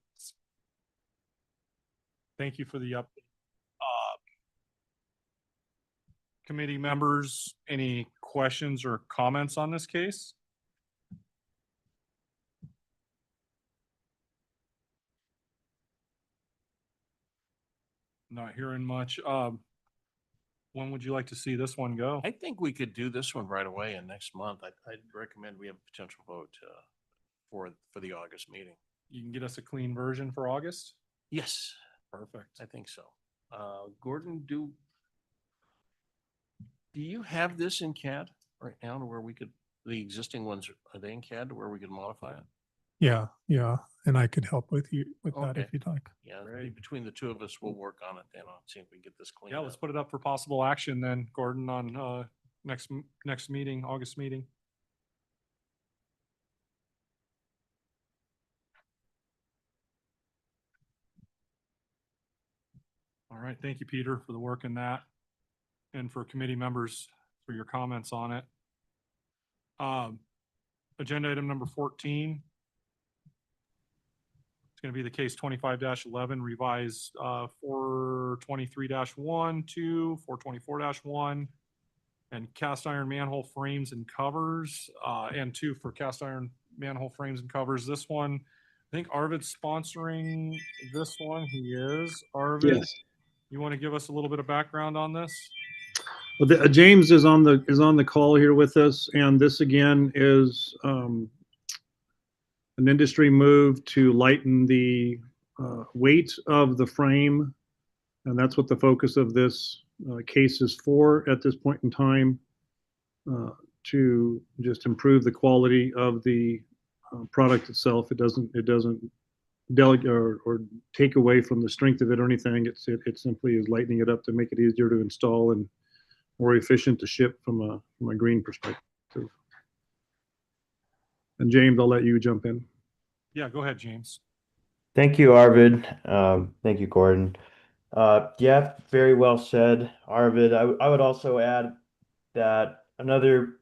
Thank you for the update. Committee members, any questions or comments on this case? Not hearing much. When would you like to see this one go? I think we could do this one right away and next month. I'd recommend we have a potential vote for the August meeting. You can get us a clean version for August? Yes, Perfect. I think so. Gordon, do you have this in CAD right now to where we could, the existing ones, are they in CAD to where we could modify it? Yeah, yeah, and I could help with you with that Okay. if you'd like. Yeah, between the two of us, we'll work on it then. I'll see if we can get this cleaned Yeah, up. let's put it up for possible action then, Gordon, on next meeting, August meeting. All right, thank you, Peter, for the work in that, and for committee members for your comments on it. Agenda item number 14. It's going to be the case 25-11 revised 423-1, 2, 424-1, and cast iron manhole frames and covers, and 2 for cast iron manhole frames and covers. This one, I think Arvid's sponsoring this one. He is. Arvid, Yes. you want to give us a little bit of background on this? Well, James is on the call here with us, and this again is an industry move to lighten the weight of the frame, and that's what the focus of this case is for at this point in time, to just improve the quality of the product itself. It doesn't delegate or take away from the strength of it or anything. It simply is lightening it up to make it easier to install and more efficient to ship from a green perspective. And James, I'll let you jump in. Yeah, go ahead, James. Thank you, Arvid. Thank you, Gordon. Yeah, very well said, Arvid. I would also add that another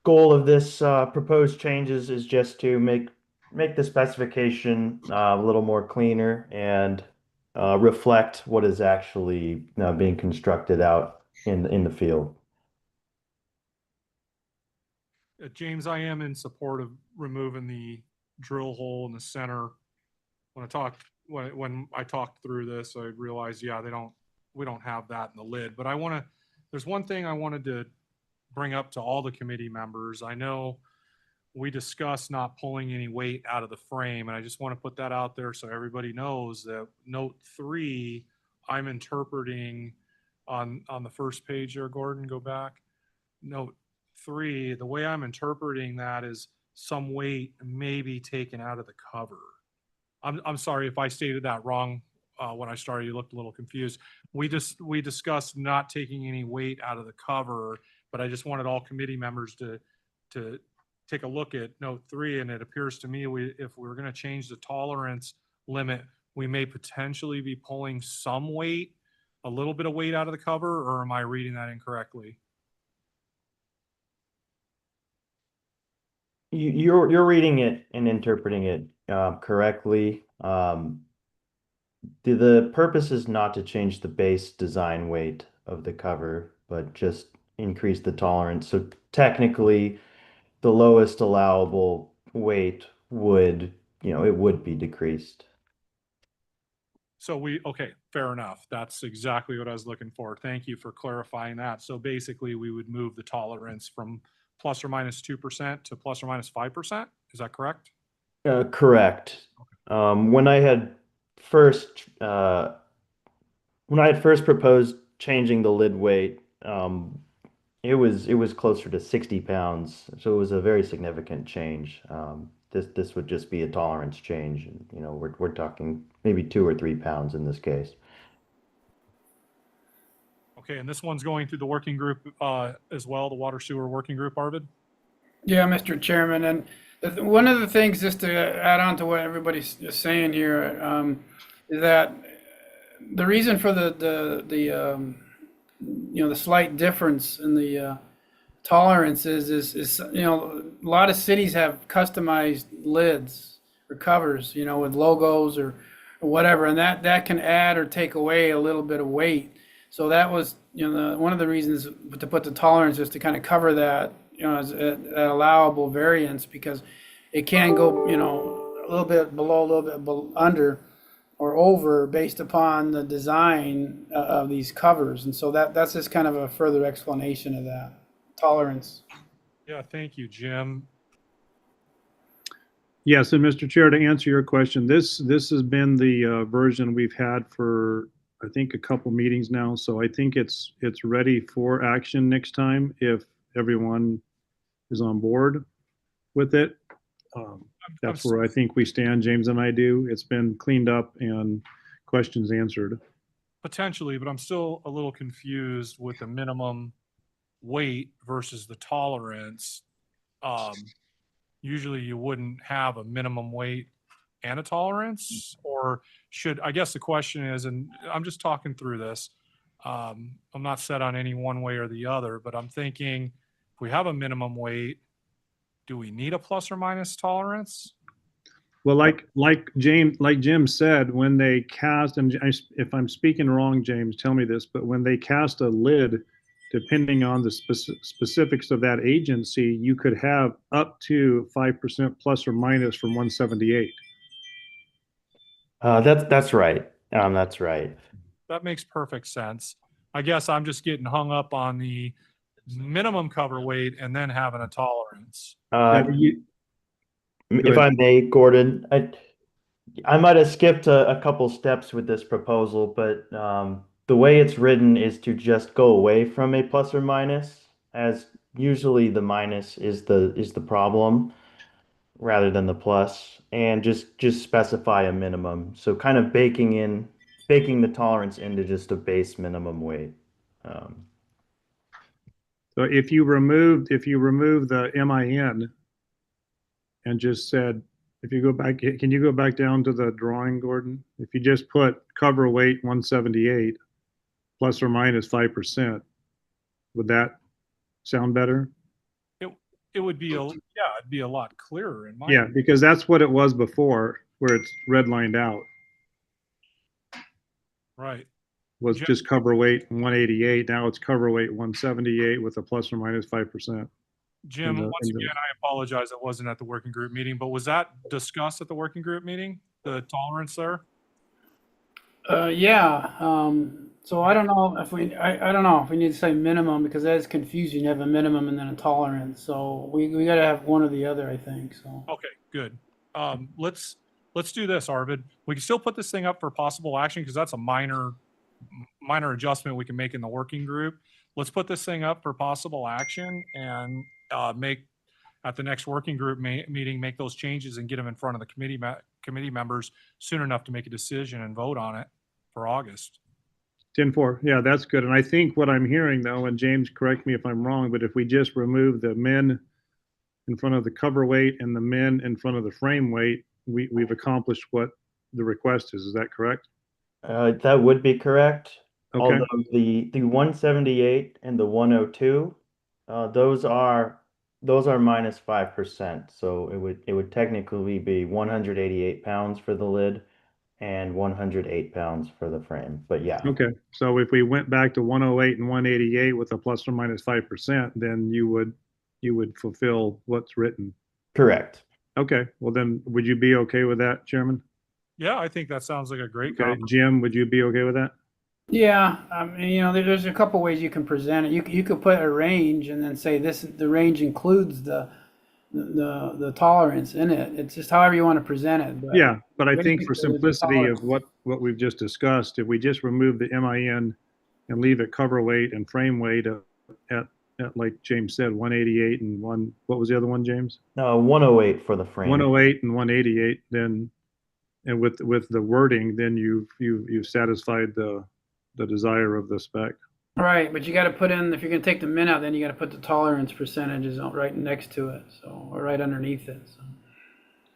goal of this proposed changes is just to make the specification a little more cleaner and reflect what is actually being constructed out in the field. James, I am in support of removing the drill hole in the center. When I talked through this, I realized, yeah, we don't have that in the lid. But there's one thing I wanted to bring up to all the committee members. I know we discussed not pulling any weight out of the frame, and I just want to put that out there so everybody knows that note 3, I'm interpreting on the first page there, Gordon, go back. Note 3, the way I'm interpreting that is some weight may be taken out of the cover. I'm sorry if I stated that wrong when I started. You looked a little confused. We discussed not taking any weight out of the cover, but I just wanted all committee members to take a look at note 3, and it appears to me if we're going to change the tolerance limit, we may potentially be pulling some weight, a little bit of weight out of the cover, or am I reading that incorrectly? You're reading it and interpreting it correctly. The purpose is not to change the base design weight of the cover, but just increase the tolerance. So technically, the lowest allowable weight would be decreased. So okay, fair enough. That's exactly what I was looking for. Thank you for clarifying that. So basically, we would move the tolerance from plus or minus 2% to plus or minus 5%. Is that correct? Correct. When I had first proposed changing the lid weight, it was closer to 60 pounds, so it was a very significant change. This would just be a tolerance change. We're talking maybe 2 or 3 pounds in this case. Okay, and this one's going through the working group as well, the water sewer working group, Arvid? Yeah, Mr. Chairman, and one of the things, just to add on to what everybody's saying here, is that the reason for the slight difference in the tolerance is a lot of cities have customized lids or covers, with logos or whatever, and that can add or take away a little bit of weight. So that was, one of the reasons to put the tolerance is to kind of cover that, as an allowable variance, because it can go, a little bit below, a little bit under or over based upon the design of these covers. And so that's just kind of a further explanation of that tolerance. Yeah, thank you, Jim. Yes, and Mr. Chair, to answer your question, this has been the version we've had for, I think, a couple meetings now. So I think it's ready for action next time if everyone is on board with it. That's where I think we stand, James and I do. It's been cleaned up and questions answered. Potentially, but I'm still a little confused with the minimum weight versus the tolerance. Usually you wouldn't have a minimum weight and a tolerance, or should, I guess the question is, and I'm just talking through this. I'm not set on any one way or the other, but I'm thinking if we have a minimum weight, do we need a plus or minus tolerance? Well, like Jim said, when they cast, and if I'm speaking wrong, James, tell me this, but when they cast a lid, depending on the specifics of that agency, you could have up to 5% plus or minus from 178. That's right. That's right. That makes perfect sense. I guess I'm just getting hung up on the minimum cover weight and then having a tolerance. If I may, Gordon, I might have skipped a couple steps with this proposal, but the way it's written is to just go away from a plus or minus, as usually the minus is the problem rather than the plus, and just specify a minimum. So kind of baking the tolerance into just a base minimum weight. So if you remove the MIN and just said, if you go back, can you go back down to the drawing, Gordon? If you just put cover weight 178 plus or minus 5%, would that sound better? It would be it'd be a lot clearer in my Yeah, because that's what it was before, where it's redlined out. Right. Was just cover weight 188. Now it's cover weight 178 with a plus or minus 5%. Jim, once again, I apologize. It wasn't at the working group meeting, but was that discussed at the working group meeting? The tolerance there? Yeah. So I don't know if I don't know if we need to say minimum, because that is confusing. You have a minimum and then a tolerance. So we got to have one or the other, I think. So. Okay, good. Let's do this, Arvid. We can still put this thing up for possible action because that's a minor adjustment we can make in the working group. Let's put this thing up for possible action and make at the next working group meeting, make those changes and get them in front of the committee members soon enough to make a decision and vote on it for August. 10-4. Yeah, that's good. And I think what I'm hearing though, and James, correct me if I'm wrong, but if we just remove the min in front of the cover weight and the min in front of the frame weight, we've accomplished what the request is. Is that correct? That would be correct. Okay. Although the 178 and the 102, those are minus 5%. So it would technically be 188 pounds for the lid and 108 pounds for the frame. But yeah. Okay. So if we went back to 108 and 188 with a plus or minus 5%, then you would fulfill what's written. Correct. Okay. Well, then would you be okay with that, Chairman? Yeah, I think that sounds like a great Okay. Jim, would you be okay with that? Yeah, there's a couple ways you can present it. You could put a range and then say the range includes the tolerance in it. It's just however you want to present it. But yeah, but I think range for is the simplicity tolerance. of what we've just discussed, if we just remove the MIN and leave it cover weight and frame weight at like James said, 188 and what was the other one, James? 108 for the frame. 108 and 188, then, and with the wording, then you've satisfied the desire of the spec. Right, but you got to put in, if you're going to take the min out, then you got to put the tolerance percentages right next to it, or right underneath it. So.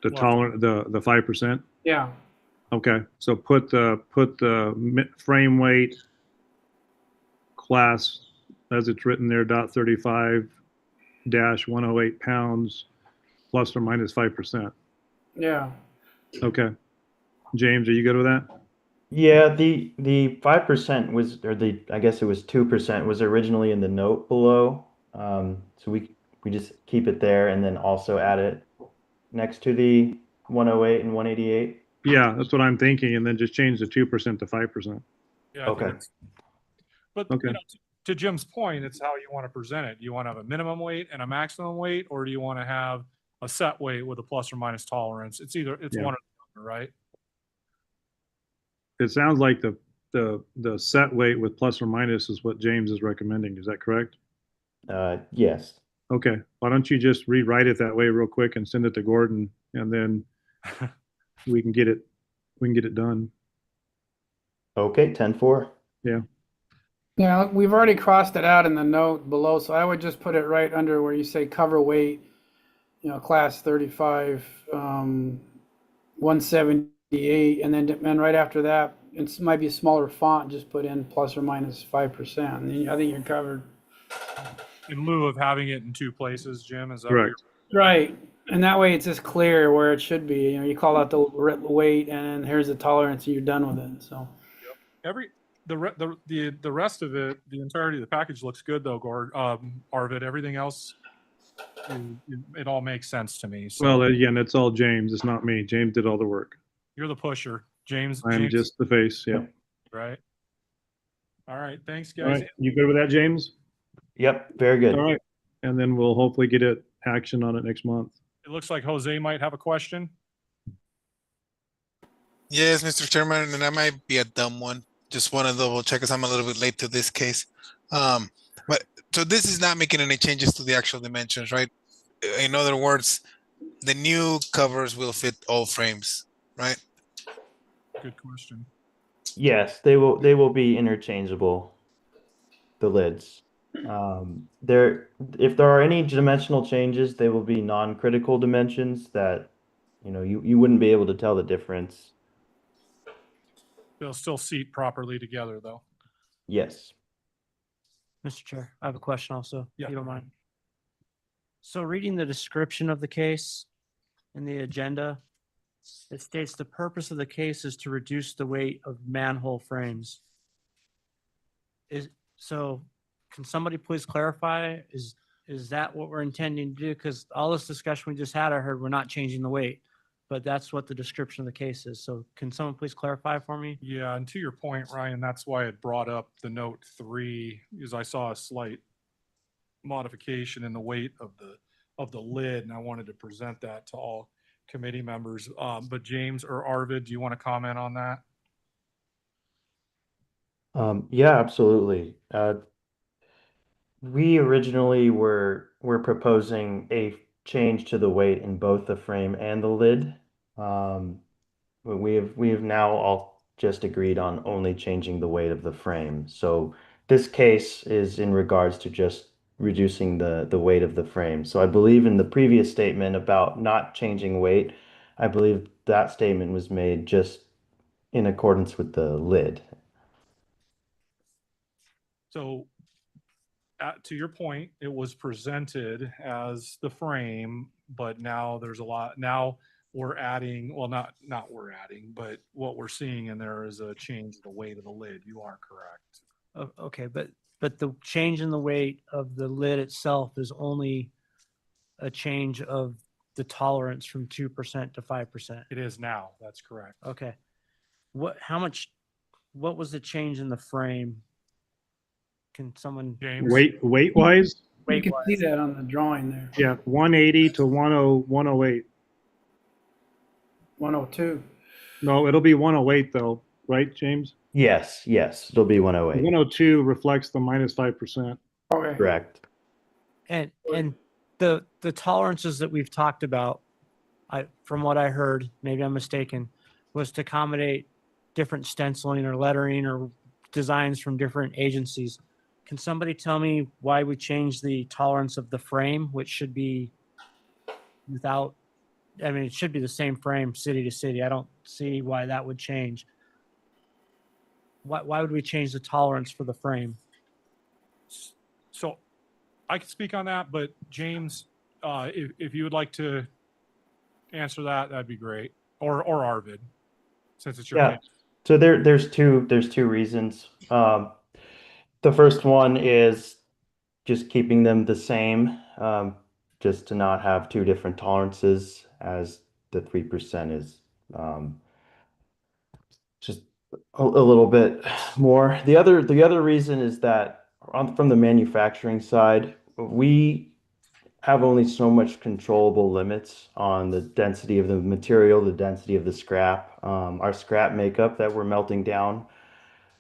The the 5%. Yeah. Okay, so put the frame weight class as it's written there, .35 - 108 pounds plus or minus 5%. Yeah. Okay, James, are you good with that? Yeah, the 5% was, or I guess it was 2% was originally in the note below. So we just keep it there and then also add it next to the 108 and 188. Yeah, that's what I'm thinking, and then just change the 2% to 5%. Yeah. Okay. But Okay. To Jim's point, it's how you want to present it. Do you want to have a minimum weight and a maximum weight, or do you want to have a set weight with a plus or minus tolerance. It's Yeah. one or the other, right? It sounds like the set weight with plus or minus is what James is recommending. Is that correct? Yes. Okay, why don't you just rewrite it that way real quick and send it to Gordon, and then we can get it done. Okay, 10-4. Yeah. Yeah, we've already crossed it out in the note below, so I would just put it right under where you say cover weight, class 35, 178, and then right after that, it might be a smaller font, just put in plus or minus 5%. And then I think you're covered. In lieu of having it in two places, Jim, is that what you're? Correct. Right. And that way it's just clear where it should be. You call out the weight and here's the tolerance and you're done with it. So The rest of it, the entirety of the package looks good though, Arvid. Everything else, it all makes sense to me. So Well, again, it's all James. It's not me. James did all the work. you're the pusher, James. I'm James, just the face. Yeah. right. All right. Thanks, All guys. right. You good with that, James? Yep, very good. All right. And then we'll hopefully get action on it next month. It looks like Jose might have a question. Yes, Mr. Chairman, and that might be a dumb one. Just want to double check because I'm a little bit late to this case. But so this is not making any changes to the actual dimensions, right? In other words, the new covers will fit all frames, right? Good question. Yes, they will be interchangeable, the lids. If there are any dimensional changes, they will be non-critical dimensions that you wouldn't be able to tell the difference. They'll still seat properly together though. Yes. Mr. Chair, I have a question also, Yeah. if you don't mind. So reading the description of the case in the agenda, it states the purpose of the case is to reduce the weight of manhole frames. Can somebody please clarify, is that what we're intending to do? Because all this discussion we just had, I heard we're not changing the weight, but that's what the description of the case is. So can someone please clarify for me? Yeah, and to your point, Ryan, that's why it brought up the note 3, is I saw a slight modification in the weight of the lid, and I wanted to present that to all committee members. But James or Arvid, do you want to comment on that? Yeah, absolutely. We originally were proposing a change to the weight in both the frame and the lid. But we have now all just agreed on only changing the weight of the frame. So this case is in regards to just reducing the weight of the frame. So I believe in the previous statement about not changing weight, I believe that statement was made just in accordance with the lid. So to your point, it was presented as the frame, but now there's a lot. Now we're adding, well, not we're adding, but what we're seeing in there is a change in the weight of the lid. You are correct. Okay, but the change in the weight of the lid itself is only a change of the tolerance from 2% to 5%. It is now. That's correct. Okay. What was the change in the frame? Can someone? James? Weight wise? you can see that on the drawing there. Yeah, 180 to 108. 102. No, it'll be 108 though, right, James? Yes, it'll be 108. 102 reflects the minus 5%. Okay. Correct. And the tolerances that we've talked about, from what I heard, maybe I'm mistaken, was to accommodate different stenciling or lettering or designs from different agencies. Can somebody tell me why we changed the tolerance of the frame, which should be it should be the same frame city to city. I don't see why that would change. Why would we change the tolerance for the frame? So I can speak on that, but James, if you would like to answer that, that'd be great. Or Arvid, since it's your Yeah. case. So there's two reasons. The first one is just keeping them the same, just to not have two different tolerances, as the 3% is just a little bit more. The other reason is that from the manufacturing side, we have only so much controllable limits on the density of the material, the density of the scrap, our scrap makeup that we're melting down.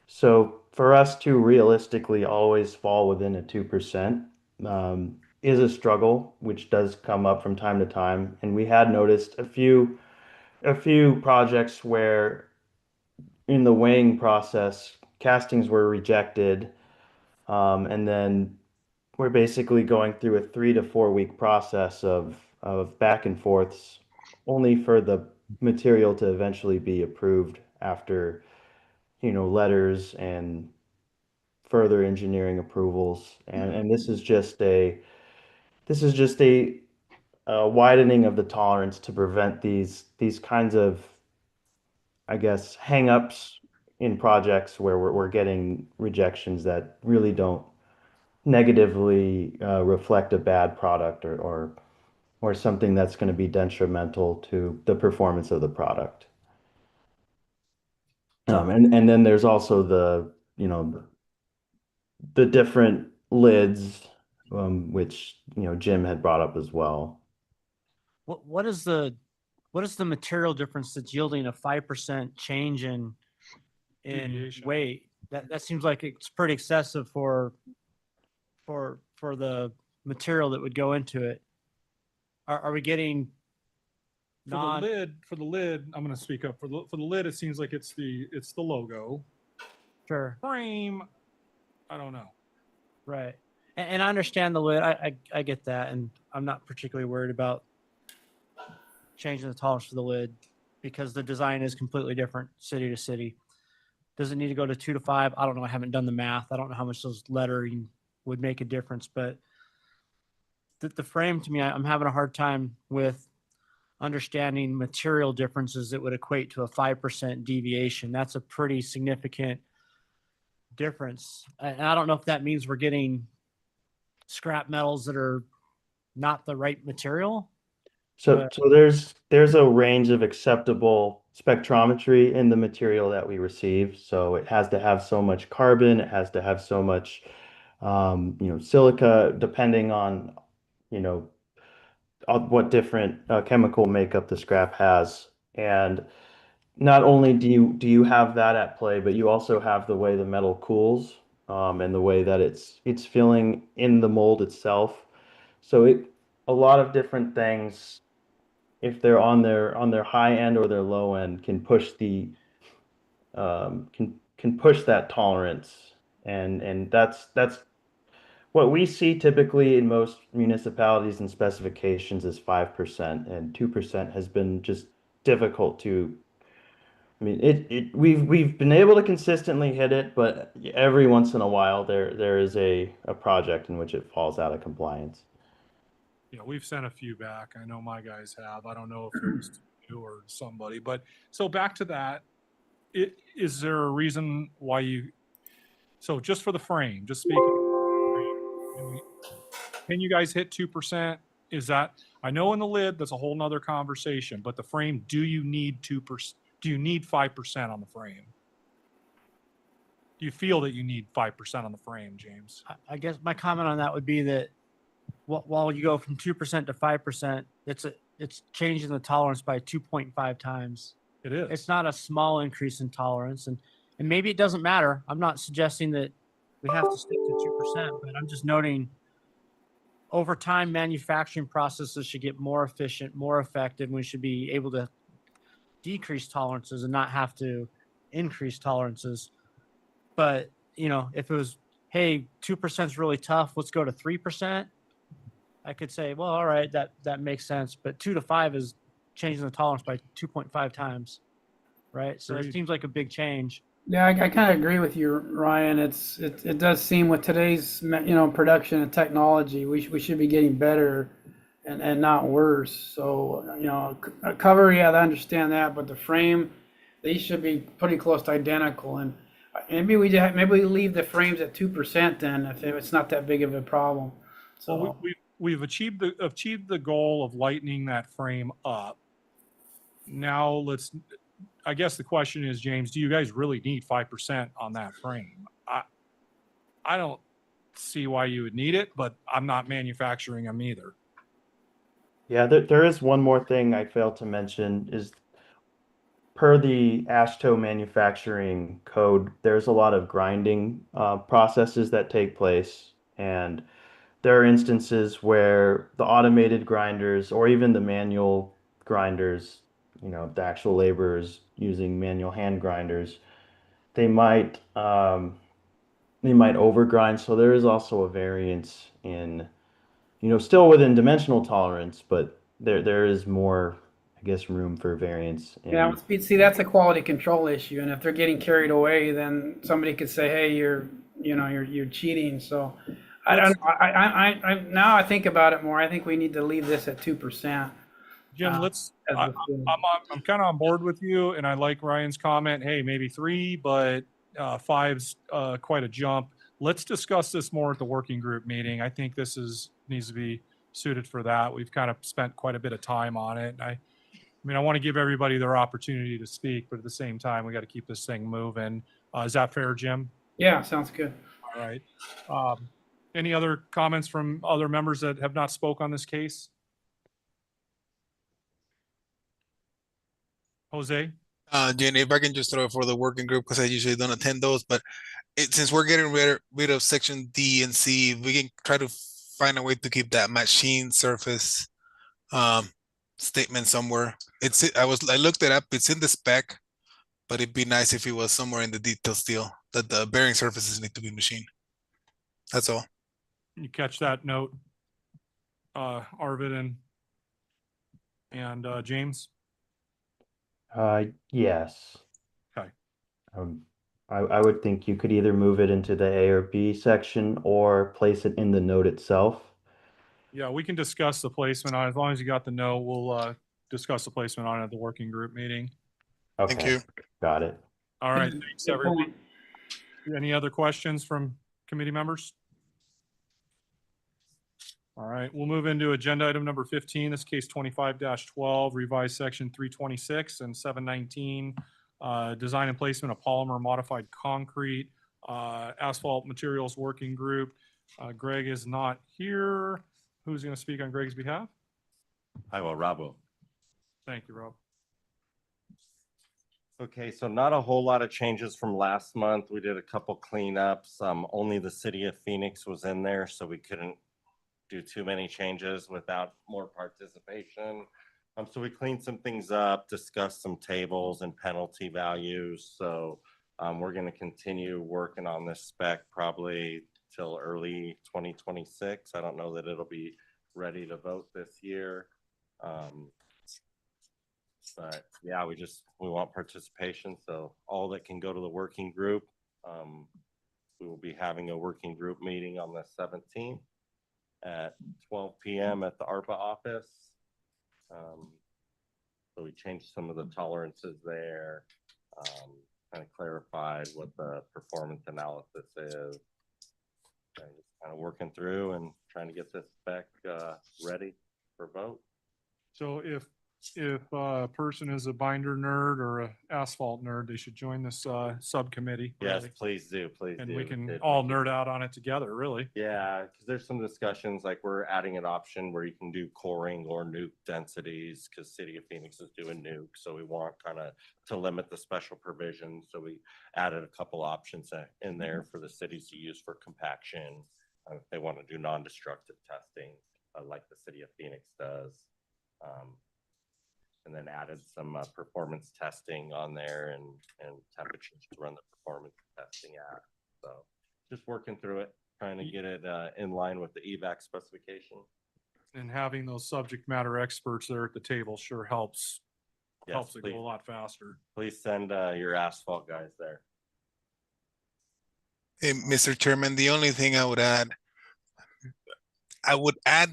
So for us to realistically always fall within a 2% is a struggle, which does come up from time to time. And we had noticed a few projects where in the weighing process, castings were rejected, and then we're basically going through a 3 to 4 week process of back and forths, only for the material to eventually be approved after, letters and further engineering approvals. And this is just a widening of the tolerance to prevent these kinds of, I guess, hangups in projects where we're getting rejections that really don't negatively reflect a bad product or something that's going to be detrimental to the performance of the product. And then there's also the different lids, which Jim had brought up as well. What is the material difference that's yielding a 5% change in Deviation. weight? That seems like it's pretty excessive for the material that would go into it. Are we getting For the lid, I'm going to speak up. For the lid, it seems like it's the logo. Sure. Frame, I don't know. Right. And I understand the lid. I get that. And I'm not particularly worried about changing the tolerance for the lid because the design is completely different city to city. Does it need to go to 2 to 5? I don't know. I haven't done the math. I don't know how much those lettering would make a difference, but the frame, to me, I'm having a hard time with understanding material differences that would equate to a 5% deviation. That's a pretty significant difference. And I don't know if that means we're getting scrap metals that are not the right material. So there's a range of acceptable spectrometry in the material that we receive. So it has to have so much carbon, it has to have so much silica, depending on what different chemical makeup the scrap has. And not only do you have that at play, but you also have the way the metal cools, and the way that it's filling in the mold itself. So a lot of different things, if they're on their high end or their low end, can push that tolerance. And that's what we see typically in most municipalities and specifications is 5%, and 2% has been just difficult to. I mean, we've been able to consistently hit it, but every once in a while there is a project in which it falls out of compliance. Yeah, we've sent a few back. I know my guys have. I don't know if it was you or somebody, but so back to that. Is there a reason why so just for the frame, just speaking, can you guys hit 2%? Is that, I know in the lid, that's a whole nother conversation, but the frame, do you need 2%? Do you need 5% on the frame? Do you feel that you need 5% on the frame, James? I guess my comment on that would be that while you go from 2% to 5%, it's changing the tolerance by 2.5 times. It is. It's not a small increase in tolerance, and maybe it doesn't matter. I'm not suggesting that we have to stick to 2%, but I'm just noting over time, manufacturing processes should get more efficient, more effective. We should be able to decrease tolerances and not have to increase tolerances. But, if it was, hey, 2% is really tough, let's go to 3%. I could say, well, all right, that makes sense. But 2 to 5 is changing the tolerance by 2.5 times, right? So it seems like a big change. Yeah, I kind of agree with you, Ryan. It does seem with today's production and technology, we should be getting better and not worse. So a cover, yeah, I understand that, but the frame, these should be pretty close to identical. And maybe we leave the frames at 2% then, if it's not that big of a problem. So well, we've achieved the goal of lightening that frame up. Now I guess the question is, James, do you guys really need 5% on that frame? I don't see why you would need it, but I'm not manufacturing them either. Yeah, there is one more thing I failed to mention is per the ASHTO manufacturing code, there's a lot of grinding processes that take place. And there are instances where the automated grinders or even the manual grinders, the actual laborers using manual hand grinders, they might overgrind. So there is also a variance in, still within dimensional tolerance, but there is more, I guess, room for variance Yeah, in. see, that's a quality control issue, and if they're getting carried away, then somebody could say, "Hey, you're cheating." So, I don't know. Now I think about it more. I think we need to leave this at 2%. Jim, I'm kind of on board with you, and I like Ryan's comment. Hey, maybe 3, but 5's quite a jump. Let's discuss this more at the working group meeting. I think this needs to be suited for that. We've kind of spent quite a bit of time on it. I mean, I want to give everybody their opportunity to speak, but at the same time, we got to keep this thing moving. Is that fair, Jim? Yeah, sounds good. All right. Any other comments from other members that have not spoke on this case? Jose? Jenny, if I can just throw it for the working group, because I usually don't attend those, but since we're getting rid of section D and C, we can try to find a way to keep that machine surface statement somewhere. I looked it up, it's in the spec, but it'd be nice if it was somewhere in the details still, that the bearing surfaces need to be machined. That's all. You catch that note, Arvid and James? Yes. Okay. I would think you could either move it into the A or B section or place it in the note itself. Yeah, we can discuss the placement on it. As long as you got the note, we'll discuss the placement on it at the working group meeting. Okay. Thank you. Got it. All right, thanks everyone. Any other questions from committee members? All right, we'll move into agenda item number 15. This case 25-12, revised section 326 and 719, design and placement of polymer modified concrete, asphalt materials working group. Greg is not here. Who's going to speak on Greg's behalf? I will, Rob will. Thank you, Rob. Okay, so not a whole lot of changes from last month. We did a couple cleanups. Only the city of Phoenix was in there, so we couldn't do too many changes without more participation. So we cleaned some things up, discussed some tables and penalty values. So we're going to continue working on this spec probably till early 2026. I don't know that it'll be ready to vote this year. But yeah, we want participation. So all that can go to the working group. We will be having a working group meeting on the 17th at 12 p.m. at the ARPA office. So we changed some of the tolerances there, kind of clarified what the performance analysis is. And just kind of working through and trying to get this spec ready for vote. So if a person is a binder nerd or a asphalt nerd, they should join this subcommittee. Yes, really. please do. Please And do. we can all nerd out on it together, really. Yeah, because there's some discussions like we're adding an option where you can do coring or nuke densities because City of Phoenix is doing nuke. So we want kind of to limit the special provisions. So we added a couple options in there for the cities to use for compaction. If they want to do non-destructive testing like the City of Phoenix does. And then added some performance testing on there and temperatures to run the performance testing at. So just working through it, trying to get it in line with the EVAC specification. And having those subject matter experts there at the table sure helps. Yes, Helps it please. go a lot faster. Please send your asphalt guys there. Hey, Mr. Chairman, the only thing I would add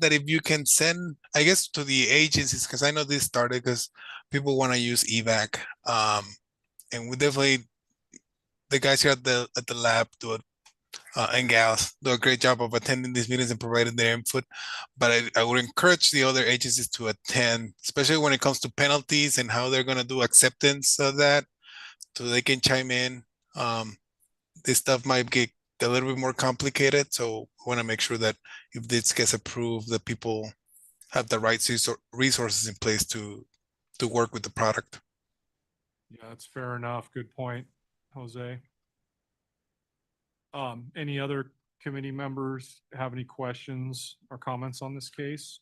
that if you can send, I guess, to the agencies, because I know this started because people want to use EVAC. And we definitely, the guys here at the lab and gals do a great job of attending these meetings and providing their input. But I would encourage the other agencies to attend, especially when it comes to penalties and how they're going to do acceptance of that, so they can chime in. This stuff might get a little bit more complicated, so we want to make sure that if this gets approved, that people have the right resources in place to work with the product. Yeah, that's fair enough. Good point, Jose. Any other committee members have any questions or comments on this case?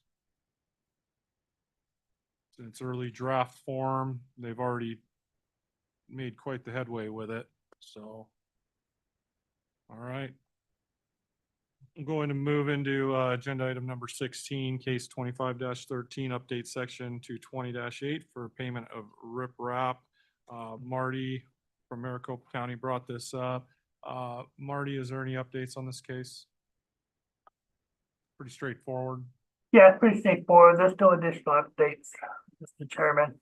It's early draft form. They've already made quite the headway with it, so. All right. I'm going to move into agenda item number 16, case 25-13, update section 220-8 for payment of riprap. Marty from Maricopa County brought this up. Marty, is there any updates on this case? Pretty straightforward. Yeah, it's pretty straightforward. There's still additional updates, Mr. Chairman.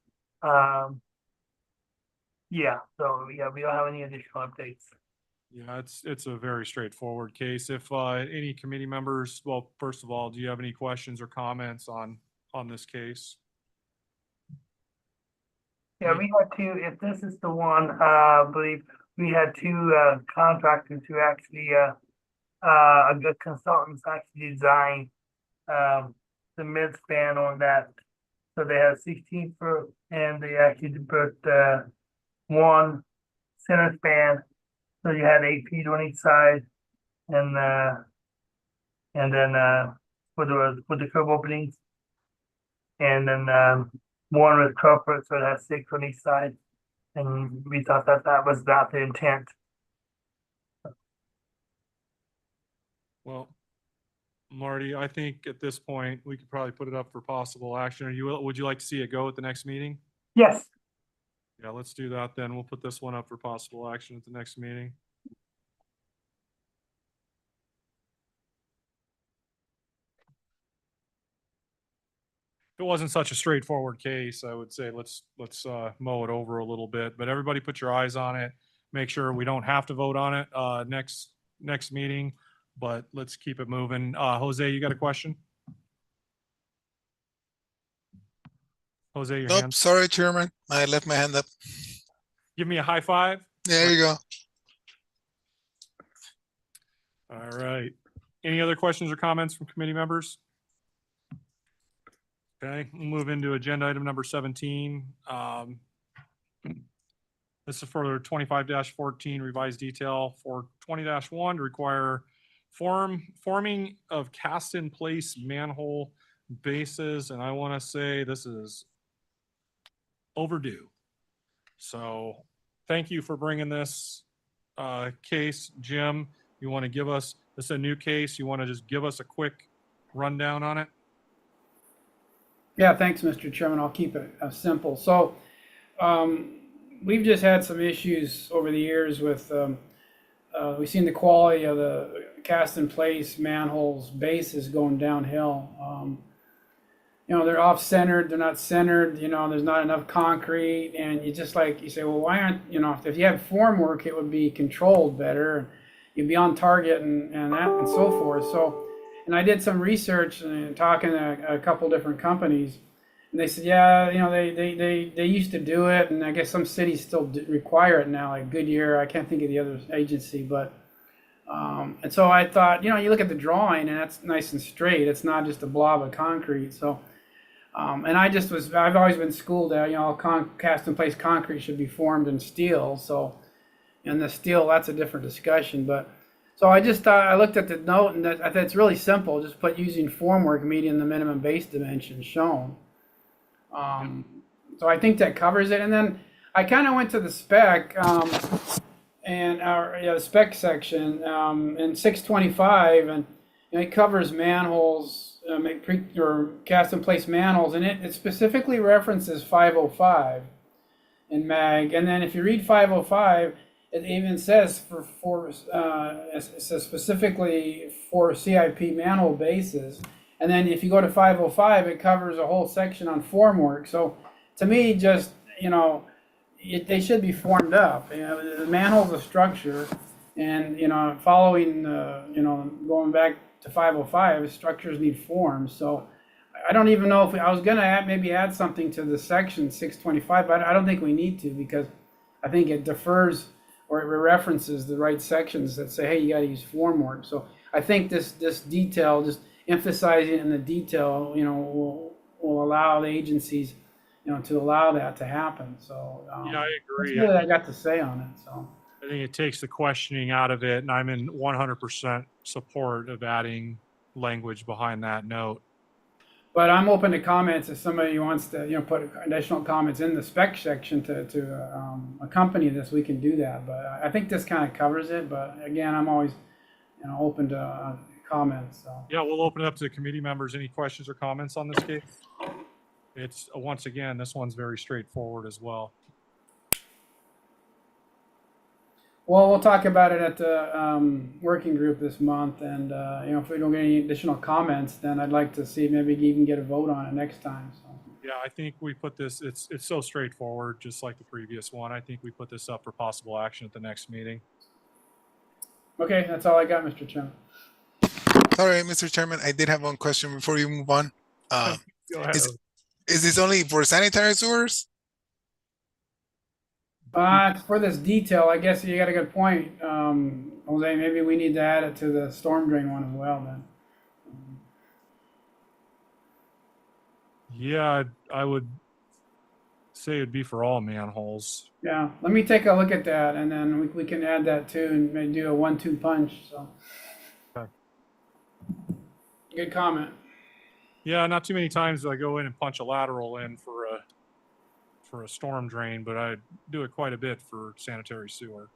Yeah, so yeah, we don't have any additional updates. Yeah, it's a very straightforward case. If any committee members, well, first of all, do you have any questions or comments on this case? Yeah, we had two, if this is the one, I believe we had two contractors who actually, a good consultants actually designed the mid span on that. So they had 16 foot and they actually put one center span. So you had 8 feet on each side and then with the curb openings. And then one with 12 foot, so it has 6 on each side. And we thought that that was not the intent. Well, Marty, I think at this point, we could probably put it up for possible action. Would you like to see it go at the next meeting? Yes. Yeah, let's do that then. We'll put this one up for possible action at the next meeting. If it wasn't such a straightforward case, I would say let's mow it over a little bit, but everybody put your eyes on it. Make sure we don't have to vote on it next meeting, but let's keep it moving. Jose, you got a question? Jose, your Nope, hand. sorry, Chairman. I left my hand up. Give me a high five. There you go. All right. Any other questions or comments from committee members? Okay, we'll move into agenda item number 17. This is for 25-14 revised detail for 20-1 to require forming of cast in place manhole bases. And I want to say this is overdue. So thank you for bringing this case. Jim, you want to give us, this is a new case. You want to just give us a quick rundown on it? Yeah, thanks, Mr. Chairman. I'll keep it simple. So we've just had some issues over the years with, we've seen the quality of the cast in place manholes bases going downhill. You know, they're off centered, they're not centered, you know, there's not enough concrete. And you just like, you say, well, why aren't, you know, if you had form work, it would be controlled better. You'd be on target and that and so forth. So, and I did some research and talking to a couple different companies, and they said, yeah, you know, they used to do it, and I guess some cities still require it now, like Goodyear. I can't think of the other agency, but and so I thought, you know, you look at the drawing, and that's nice and straight. It's not just a blob of concrete. So, and I've always been schooled that, you know, cast in place concrete should be formed in steel. So, and the steel, that's a different discussion, but. So I just thought, I looked at the note and I thought it's really simple. Just put using formwork meeting the minimum base dimensions shown. So I think that covers it. And then I kind of went to the spec and the spec section in 625, and you know, it covers manholes, or cast in place manholes, and it specifically references 505 in MAG. And then if you read 505, it even says it says specifically for CIP manhole bases. And then if you go to 505, it covers a whole section on formwork. So to me, just, you know, they should be formed up. You know, the manhole's a structure, and, you know, following, you know, going back to 505, structures need forms. So I don't even know if I was going to maybe add something to the section 625, but I don't think we need to, because I think it defers or it references the right sections that say, hey, you got to use formwork. So I think this detail just emphasizing in the detail, will allow the agencies, to allow that to happen. So, Yeah, I agree. that's really I got to say on it, so. I think it takes the questioning out of it, and I'm in 100% support of adding language behind that note. But I'm open to comments if somebody wants to, put additional comments in the spec section to accompany this, we can do that. But I think this kind of covers it, but again, I'm always, open to comments, so. Yeah, we'll open it up to the committee members. Any questions or comments on this case? It's, once again, this one's very straightforward as well. Well, we'll talk about it at the working group this month, and if we don't get any additional comments, then I'd like to see maybe even get a vote on it next time. So. Yeah, I think we put this, it's so straightforward, just like the previous one. I think we put this up for possible action at the next meeting. Okay, that's all I got, Mr. Chairman. Sorry, Mr. Chairman, I did have one question before you move on. Go ahead. Is this only for sanitary sewers? For this detail, I guess you got a good point, Jose. Maybe we need to add it to the storm drain one as well then. Yeah, I would say it'd be for all manholes. Yeah, let me take a look at that, and then we can add that too, and maybe do a 1-2 punch. So, Okay. Good comment. Yeah, not too many times do I go in and punch a lateral in for a storm drain, but I do it quite a bit for sanitary sewer.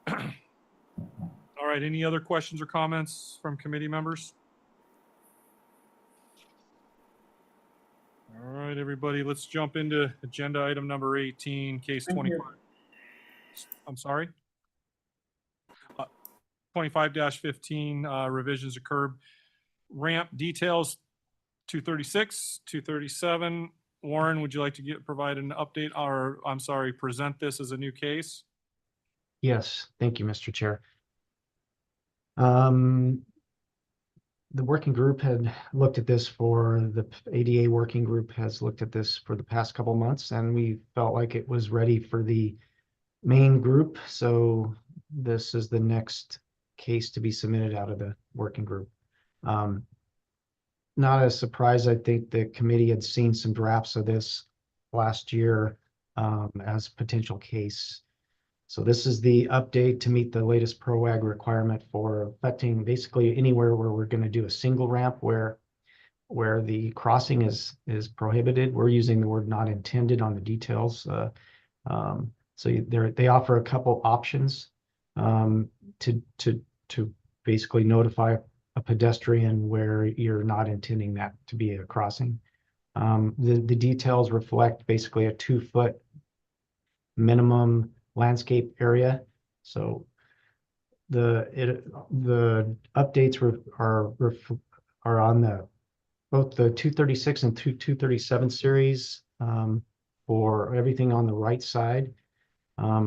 All right, any other questions or comments from committee members? All right, everybody, let's jump into agenda item number 18, case Thank 25. you. I'm sorry? 25-15, revisions to curb ramp details, 236, 237. Warren, would you like to provide an update, or I'm sorry, present this as a new case? Yes, thank you, Mr. Chair. The working group had looked at this the ADA working group has looked at this for the past couple months, and we felt like it was ready for the main group. So this is the next case to be submitted out of the working group. Not a surprise. I think the committee had seen some drafts of this last year as potential case. So this is the update to meet the latest PROAG requirement for affecting basically anywhere where we're going to do a single ramp where the crossing is prohibited. We're using the word not intended on the details. So they offer a couple options to basically notify a pedestrian where you're not intending that to be a crossing. The details reflect basically a 2-foot minimum landscape area. So the updates are on both the 236 and 237 series for everything on the right side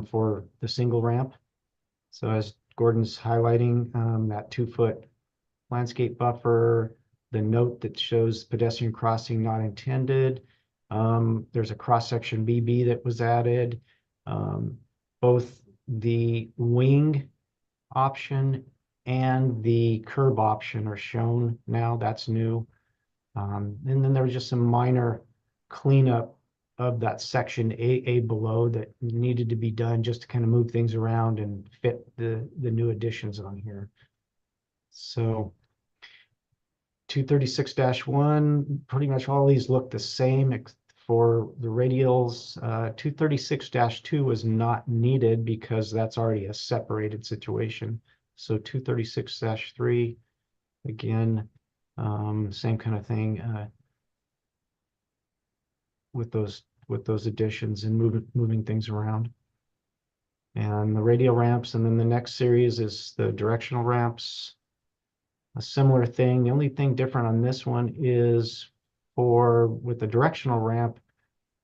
for the single ramp. So as Gordon's highlighting, that 2-foot landscape buffer, the note that shows pedestrian crossing not intended. There's a cross-section BB that was added. Both the wing option and the curb option are shown now. That's new. And then there was just some minor cleanup of that section AA below that needed to be done just to kind of move things around and fit the new additions on here. So 236-1, pretty much all these look the same for the radials. 236-2 was not needed because that's already a separated situation. So 236-3, again, same kind of thing with those additions and moving things around. And the radial ramps, and then the next series is the directional ramps. A similar thing. The only thing different on this one is with the directional ramp,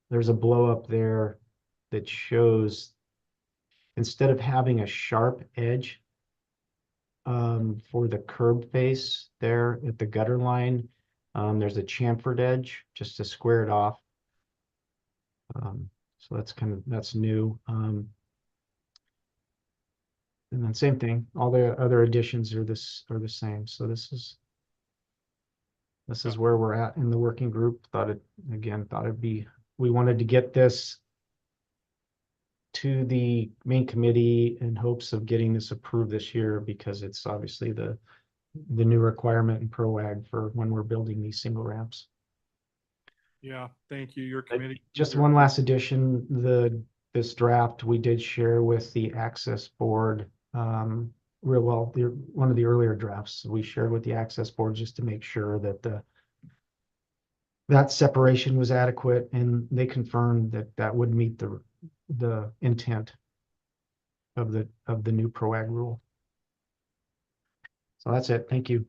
there's a blow up there that shows instead of having a sharp edge for the curb face there at the gutter line, there's a chamfered edge just to square it off. So that's new. And then same thing, all the other additions are the same. So this is This is where we're at in the working group. Thought it'd be, we wanted to get this to the main committee in hopes of getting this approved this year because it's obviously the new requirement in ProAg for when we're building these single ramps. Yeah, thank you. Your committee. Just one last addition, this draft we did share with the access board. One of the earlier drafts we shared with the access board just to make sure that that separation was adequate, and they confirmed that that would meet the intent of the new ProAg rule. So that's it. Thank you.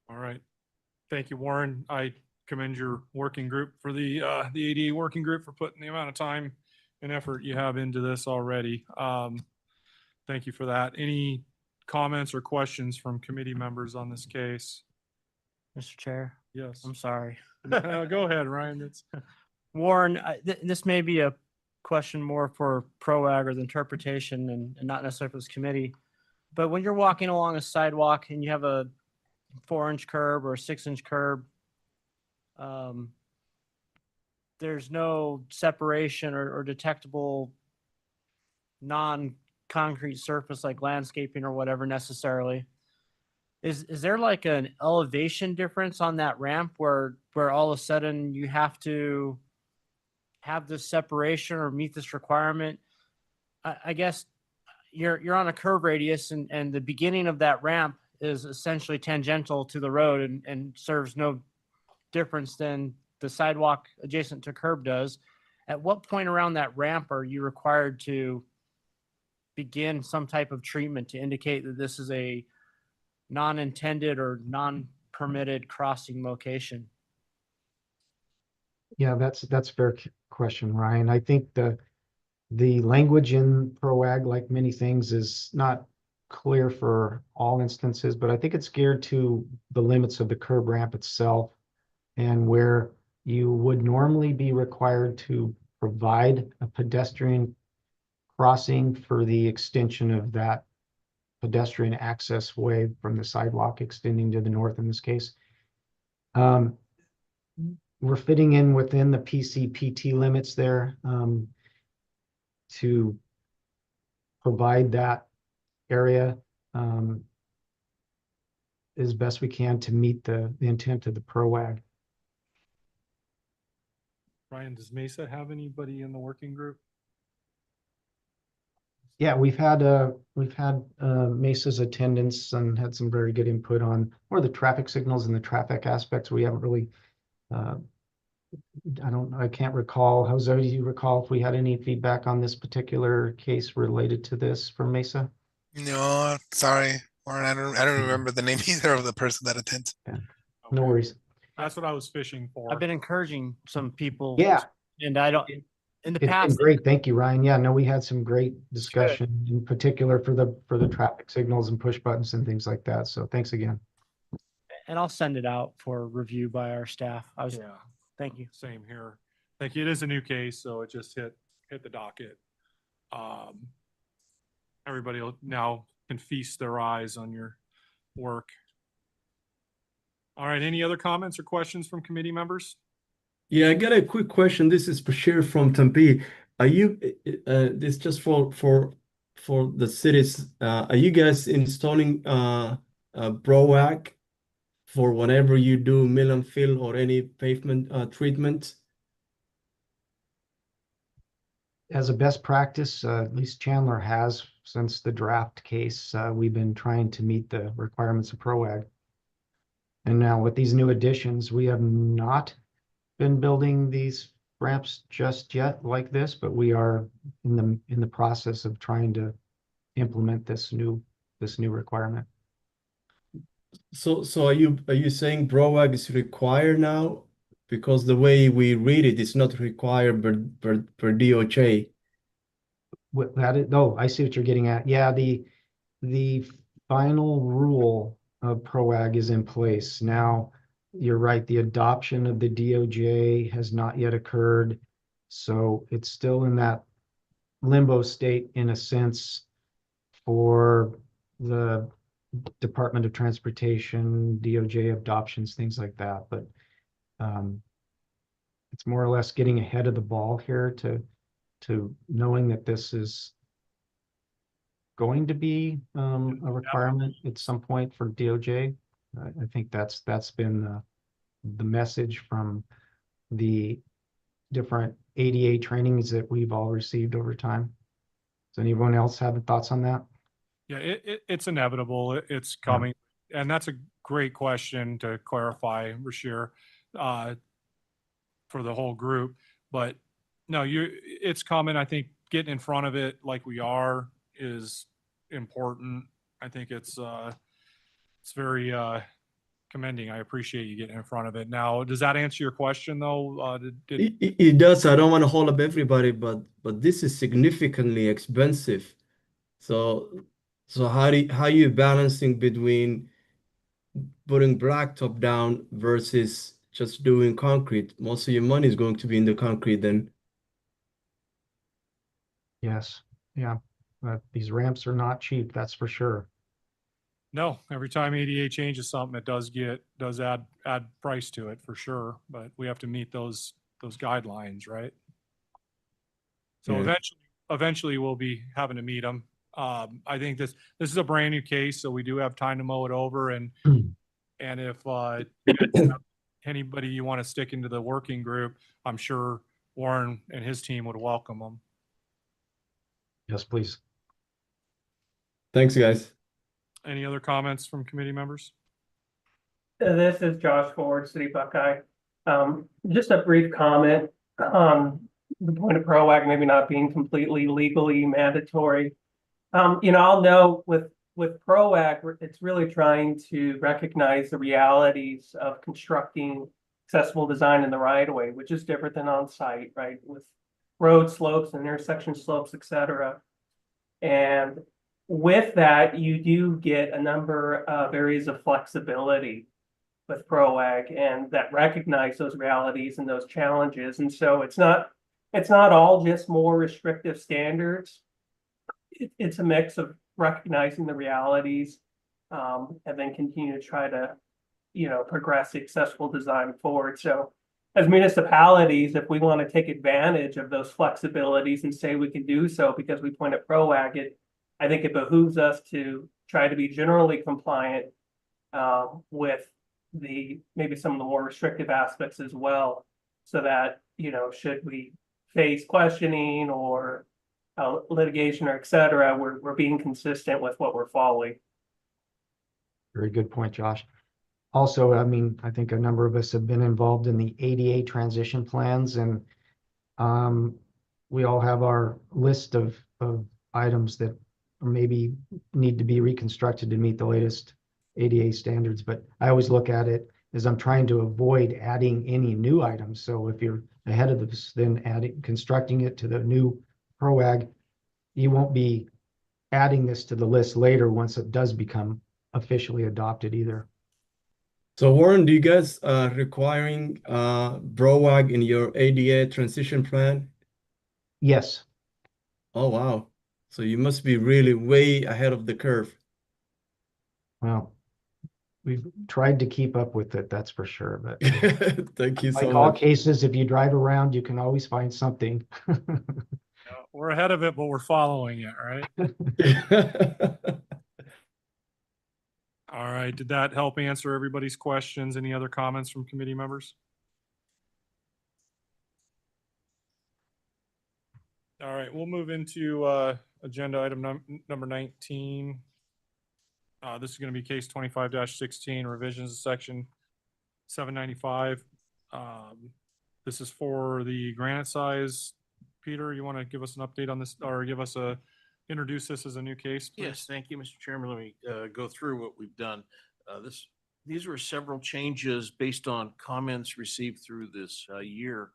All right. Thank you, Warren. I commend your working group for the ADA working group for putting the amount of time and effort you have into this already. Thank you for that. Any comments or questions from committee members on this case? Mr. Chair, Yes. I'm sorry. Go ahead, Ryan. It's Warren, this may be a question more for ProAg or the interpretation and not necessarily for this committee. But when you're walking along a sidewalk and you have a 4-inch curb or a 6-inch curb, there's no separation or detectable non-concrete surface like landscaping or whatever necessarily. Is there like an elevation difference on that ramp where all of a sudden you have to have this separation or meet this requirement? I guess you're on a curve radius and the beginning of that ramp is essentially tangential to the road and serves no difference than the sidewalk adjacent to curb does. At what point around that ramp are you required to begin some type of treatment to indicate that this is a non-intended or non-permitted crossing location? Yeah, that's a fair question, Ryan. I think the language in ProAg, like many things, is not clear for all instances, but I think it's geared to the limits of the curb ramp itself and where you would normally be required to provide a pedestrian crossing for the extension of that pedestrian access way from the sidewalk extending to the north in this case. We're fitting in within the PCPT limits there to provide that area as best we can to meet the intent of the ProAg. Ryan, does Mesa have anybody in the working group? Yeah, we've had Mesa's attendance and had some very good input on more the traffic signals and the traffic aspects. We haven't really, I can't recall. Jose, do you recall if we had any feedback on this particular case related to this from Mesa? No, sorry, Warren. I don't remember the name either of the person that attends. Yeah, no worries. That's what I was fishing for. I've been encouraging some people. Yeah. And I don't, in the It's been past, great. Thank you, Ryan. Yeah, no, we had some great discussion in particular for the traffic signals and push buttons and things like that. So thanks again. and I'll send it out for review by our staff. Yeah, Thank you. same here. Thank you. It is a new case, so it just hit the docket. Everybody now can feast their eyes on your work. All right, any other comments or questions from committee members? Yeah, I got a quick question. This is Bashir from Tempe. Are you this just for the cities? Are you guys installing ProAg for whenever you do mill and fill or any pavement treatment? As a best practice, at least Chandler has since the draft case. We've been trying to meet the requirements of ProAg. And now with these new additions, we have not been building these ramps just yet like this, but we are in the process of trying to implement this new requirement. So are you saying ProAg is required now? Because the way we read it, it's not required per DOJ. What that is, oh, I see what you're getting at. Yeah, the final rule of ProAg is in place. Now, you're right, the adoption of the DOJ has not yet occurred. So it's still in that limbo state in a sense for the Department of Transportation, DOJ adoptions, things like that, but it's more or less getting ahead of the ball here to knowing that this is going to be a requirement at some point for DOJ. I think that's been the message from the different ADA trainings that we've all received over time. Does anyone else have thoughts on that? Yeah, it's inevitable. It's coming. And that's a great question to clarify, Rashir, for the whole group. But no, it's coming. I think getting in front of it like we are is important. I think it's very commending. I appreciate you getting in front of it. Now, does that answer your question though? It does. I don't want to hold up everybody, but this is significantly expensive. So how are you balancing between putting blacktop down versus just doing concrete? Most of your money is going to be in the concrete then. Yes, yeah. These ramps are not cheap, that's for sure. No, every time ADA changes something, it does add price to it for sure, but we have to meet those guidelines, right? So Yeah. eventually we'll be having to meet them. I think this is a brand new case, so we do have time to mow it over, and if you guys have anybody you want to stick into the working group, I'm sure Warren and his team would welcome them. Yes, please. Thanks, guys. Any other comments from committee members? This is Josh Ford, City Buckeye. Just a brief comment on the point of PROAG maybe not being completely legally mandatory. I'll note with PROAG, it's really trying to recognize the realities of constructing accessible design in the right of way, which is different than on site, right? With road slopes and intersection slopes, et cetera. And with that, you do get a number of areas of flexibility with PROAG and that recognize those realities and those challenges. And so it's not all just more restrictive standards. It's a mix of recognizing the realities and then continue to try to, progress the accessible design forward. So as municipalities, if we want to take advantage of those flexibilities and say we can do so because we point at PROAG, I think it behooves us to try to be generally compliant with maybe some of the more restrictive aspects as well, so that, should we face questioning or litigation or et cetera, we're being consistent with what we're following. Very good point, Josh. Also, I think a number of us have been involved in the ADA transition plans, and we all have our list of items that maybe need to be reconstructed to meet the latest ADA standards. But I always look at it as I'm trying to avoid adding any new items. So if you're ahead of this, then constructing it to the new PROAG, you won't be adding this to the list later once it does become officially adopted either. So Warren, do you guys requiring PROAG in your ADA transition plan? Yes. Oh, wow. So you must be really way ahead of the curve. Well, we've tried to keep up with it, that's for sure. But thank you so like all much. cases, if you drive around, you can always find something. We're ahead of it, but we're following it, right? All right. Did that help answer everybody's questions? Any other comments from committee members? All right, we'll move into agenda item number 19. This is going to be case 25-16, revisions to section 795. This is for the granite size. Peter, you want to give us an update on this, or introduce this as a new case, please? Yes, thank you, Mr. Chairman. Let me go through what we've done. These were several changes based on comments received through this year.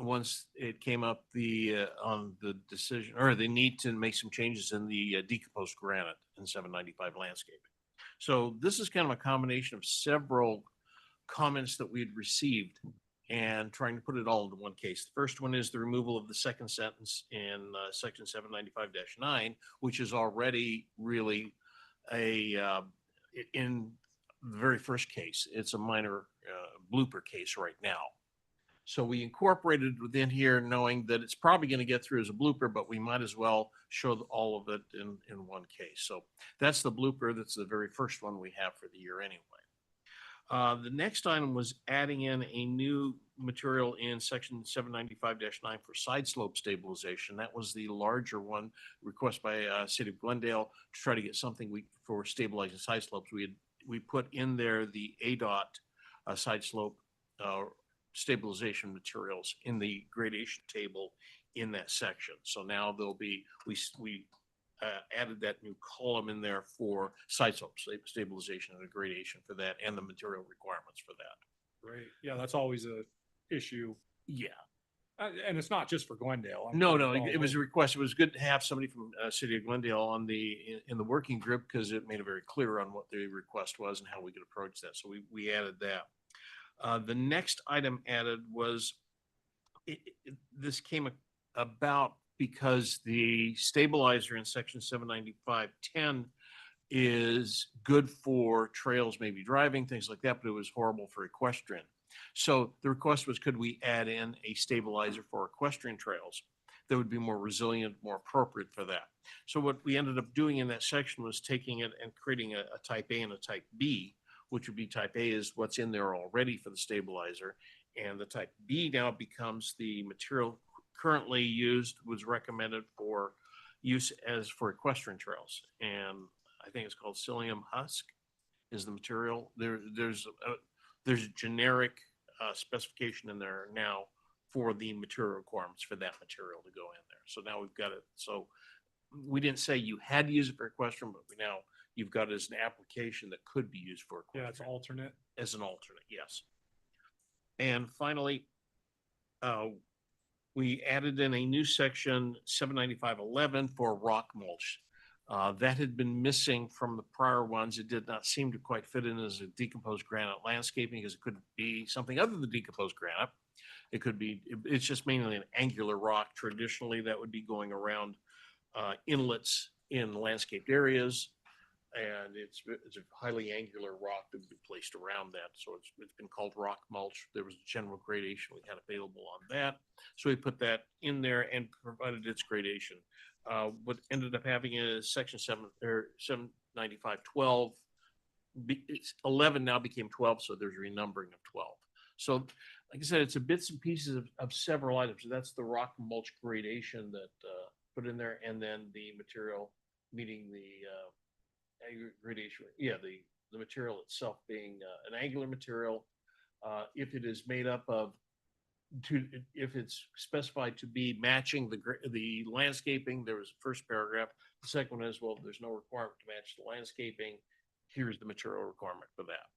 Once it came up on the decision or the need to make some changes in the decomposed granite in 795 landscaping. So this is kind of a combination of several comments that we had received and trying to put it all into one case. The first one is the removal of the second sentence in section 795-9, which is already really a in the very first case, it's a minor blooper case right now. So we incorporated within here knowing that it's probably going to get through as a blooper, but we might as well show all of it in one case. So that's the blooper. That's the very first one we have for the year anyway. The next item was adding in a new material in section 795-9 for side slope stabilization. That was the larger one requested by City of Glendale to try to get something for stabilizing side slopes. We put in there the ADOT side slope stabilization materials in the gradation table in that section. So now there'll be, we added that new column in there for side slope stabilization and a gradation for that and the material requirements for that. Great. Yeah, that's always a issue. Yeah. And it's not just for Glendale. No, it was a request. It was good to have somebody from City of Glendale in the working group because it made it very clear on what the request was and how we could approach that. So we added that. The next item added was, this came about because the stabilizer in section 795-10 is good for trails, maybe driving, things like that, but it was horrible for equestrian. So the request was, could we add in a stabilizer for equestrian trails that would be more resilient, more appropriate for that? So what we ended up doing in that section was taking it and creating a type A and a type B, which would be type A is what's in there already for the stabilizer. And the type B now becomes the material currently used, was recommended for use as for equestrian trails. And I think it's called psyllium husk is the material. There's a generic specification in there now for the material requirements for that material to go in there. So now we've got it. So we didn't say you had to use it for equestrian, but you've got it as an application that could be used for equestrian. Yeah, it's alternate. As an alternate, yes. And finally, we added in a new section 795-11 for rock mulch. That had been missing from the prior ones. It did not seem to quite fit in as a decomposed granite landscaping, because it could be something other than decomposed granite. It could be, it's just mainly an angular rock. Traditionally, that would be going around inlets in landscaped areas. And it's a highly angular rock that would be placed around that. So it's been called rock mulch. There was a general gradation we had available on that. So we put that in there and provided its gradation. What ended up having is section 795-12. 11 now became 12, so there's renumbering of 12. So like I said, it's a bits and pieces of several items. So that's the rock mulch gradation that put in there, and then the material meeting the gradation. Yeah, the material itself being an angular material. If it is made up of if it's specified to be matching the landscaping, there was the first paragraph. The second one is, well, there's no requirement to match the landscaping. Here's the material requirement for that.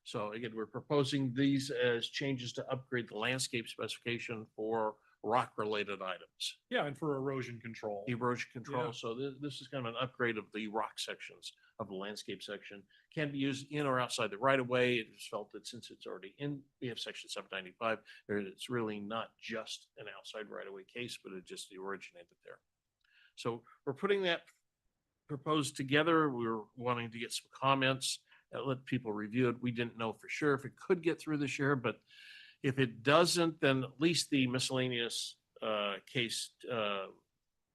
So again, we're proposing these as changes to upgrade the landscape specification for rock-related items. Yeah, and for erosion control. Erosion control. Yeah. So this is kind of an upgrade of the rock sections of the landscape section. Can be used in or outside the right of way. It was felt that since it's already in, we have section 795, it's really not just an outside right of way case, but it just originated there. So we're putting that proposed together. We're wanting to get some comments, let people review it. We didn't know for sure if it could get through this year, but if it doesn't, then at least the miscellaneous case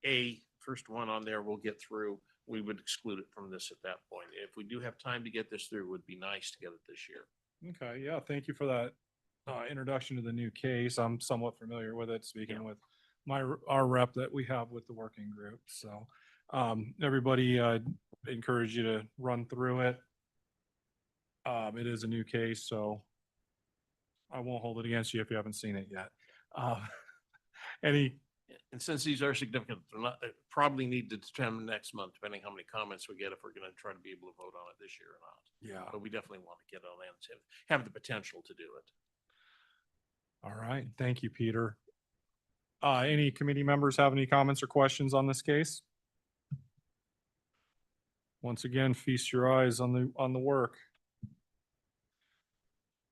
A, first one on there, will get through. We would exclude it from this at that point. If we do have time to get this through, it would be nice to get it this year. Okay, yeah, thank you for that introduction to the new case. I'm somewhat familiar with it, speaking with our rep that we have with the working group. So everybody, encourage you to run through it. It is a new case, so I won't hold it against you if you haven't seen it yet. And since these are significant, they're not, probably need to determine next month, depending how many comments we get, if we're going to try to be able to vote on it this year or not. Yeah. But we definitely want to get on and have the potential to do it. All right, thank you, Peter. Any committee members have any comments or questions on this case? Once again, feast your eyes on the work.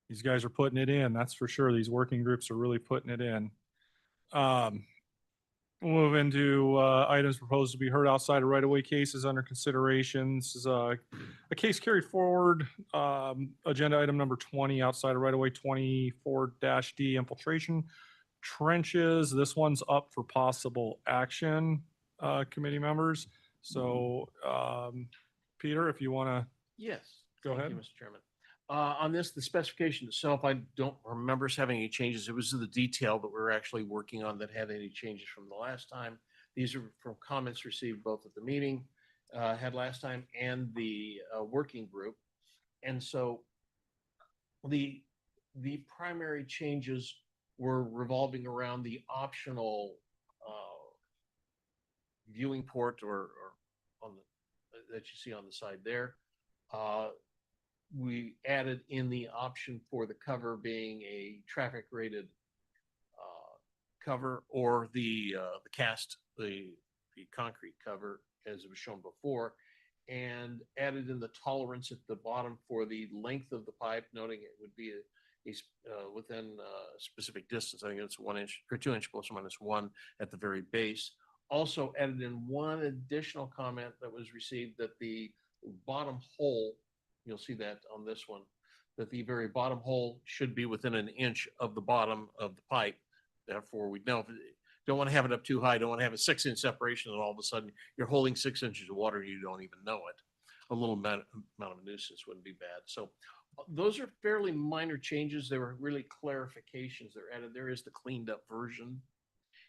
These guys are putting it in, that's for sure. These working groups are really putting it in. We'll move into items proposed to be heard outside of right-of-way cases under consideration. This is a case carried forward. Agenda item number 20, outside of right-of-way 24-D infiltration trenches. This one's up for possible action, committee members. So, Peter, if you want to Yes. go Thank ahead. you, Mr. Chairman. On this, the specification itself, I don't remember us having any changes. It was the detail that we were actually working on that had any changes from the last time. These are from comments received both at the meeting had last time and the working group. And so the primary changes were revolving around the optional viewing port or on the that you see on the side there. We added in the option for the cover being a traffic rated cover or the cast, the concrete cover as it was shown before, and added in the tolerance at the bottom for the length of the pipe, noting it would be within a specific distance. I think it's 1 inch or 2 inch plus or minus 1 at the very base. Also added in one additional comment that was received that the bottom hole, you'll see that on this one, that the very bottom hole should be within 1 inch of the bottom of the pipe. Therefore, we don't want to have it up too high. Don't want to have a 6-inch separation and all of a sudden you're holding 6 inches of water and you don't even know it. A little amount of nuisance wouldn't be bad. So those are fairly minor changes. They were really clarifications that are added. There is the cleaned up version.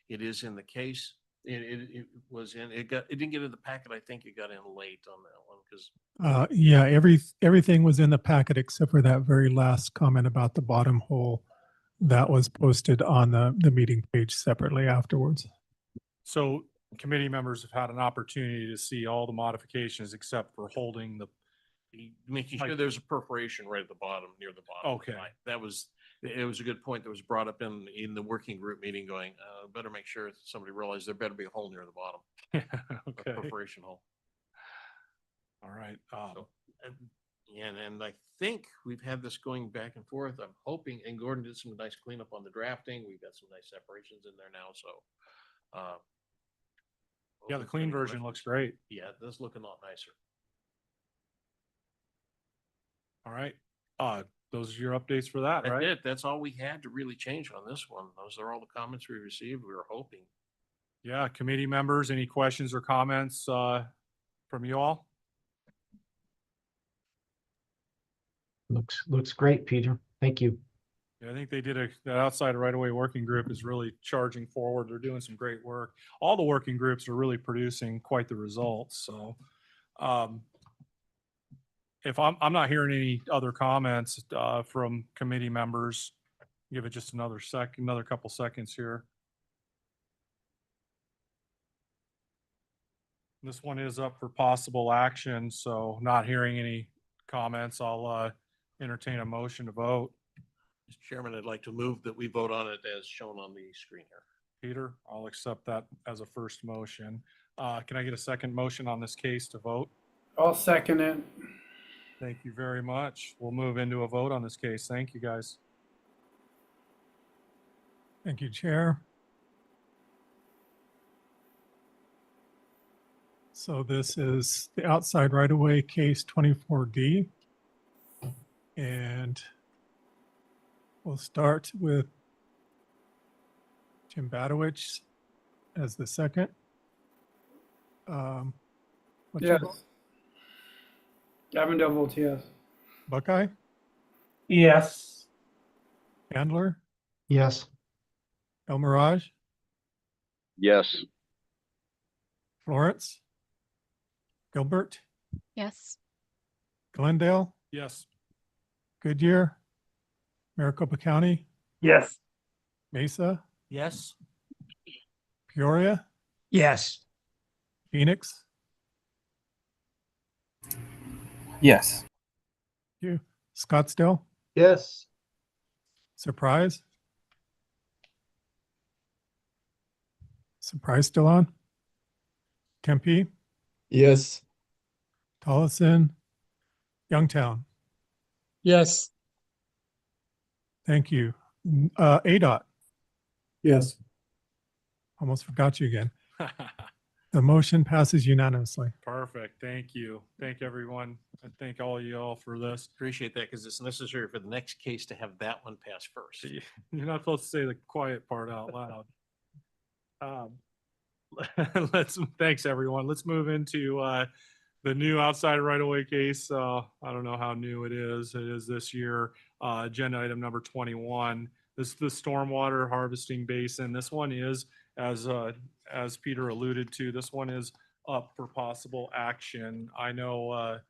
It is in the case. It was in, it didn't get in the packet. I think it got in late on that one because Yeah, everything was in the packet except for that very last comment about the bottom hole that was posted on the meeting page separately afterwards. So committee members have had an opportunity to see all the modifications except for holding the. making sure there's a perforation right at the bottom, near the bottom. Okay. It was a good point that was brought up in the working group meeting going, better make sure somebody realized there better be a hole near the bottom. Okay. A perforation hole. All right. And I think we've had this going back and forth. I'm hoping, and Gordon did some nice cleanup on the drafting. We've got some nice separations in there now, so. Yeah, the clean version looks great. Yeah, it does look a lot nicer. All right. Those are your updates for that, That's right? it. That's all we had to really change on this one. Those are all the comments we received. We were hoping. Yeah, committee members, any questions or comments from you all? Looks great, Peter. Thank you. Yeah, I think they did that outside right-of-way working group is really charging forward. They're doing some great work. All the working groups are really producing quite the results. So if I'm not hearing any other comments from committee members, give it just another couple seconds here. This one is up for possible action, so not hearing any comments, I'll entertain a motion to vote. Mr. Chairman, I'd like to move that we vote on it as shown on the screen here. Peter, I'll accept that as a first motion. Can I get a second motion on this case to vote? I'll second it. Thank you very much. We'll move into a vote on this case. Thank you, guys. Thank you, Chair. So this is the outside right-of-way case 24D. And we'll start with Jim Badowich as the second. What's your Yes. vote? Gavin Del votes yes. Buckeye, Yes. Handler, Yes. El Mirage, Yes. Florence, Gilbert, Yes. Glendale, Yes. Goodyear, Maricopa County, Yes. Mesa, Yes. Peoria, Yes. Phoenix. Yes. You, Scottsdale, Yes. Surprise. Surprise still on? Tempe, Yes. Tolleson, Youngtown. Yes. Thank you. ADOT, Yes. Almost forgot you again. The motion passes unanimously. Perfect. Thank you. Thank everyone. And thank all you all for this. Appreciate that because it's necessary for the next case to have that one pass first. You're not supposed to say the quiet part out loud. Thanks everyone. Let's move into the new outside right-of-way case. I don't know how new it is. It is this year. Agenda item number 21. This is the stormwater harvesting basin. This one is, as Peter alluded to, this one is up for possible action. I know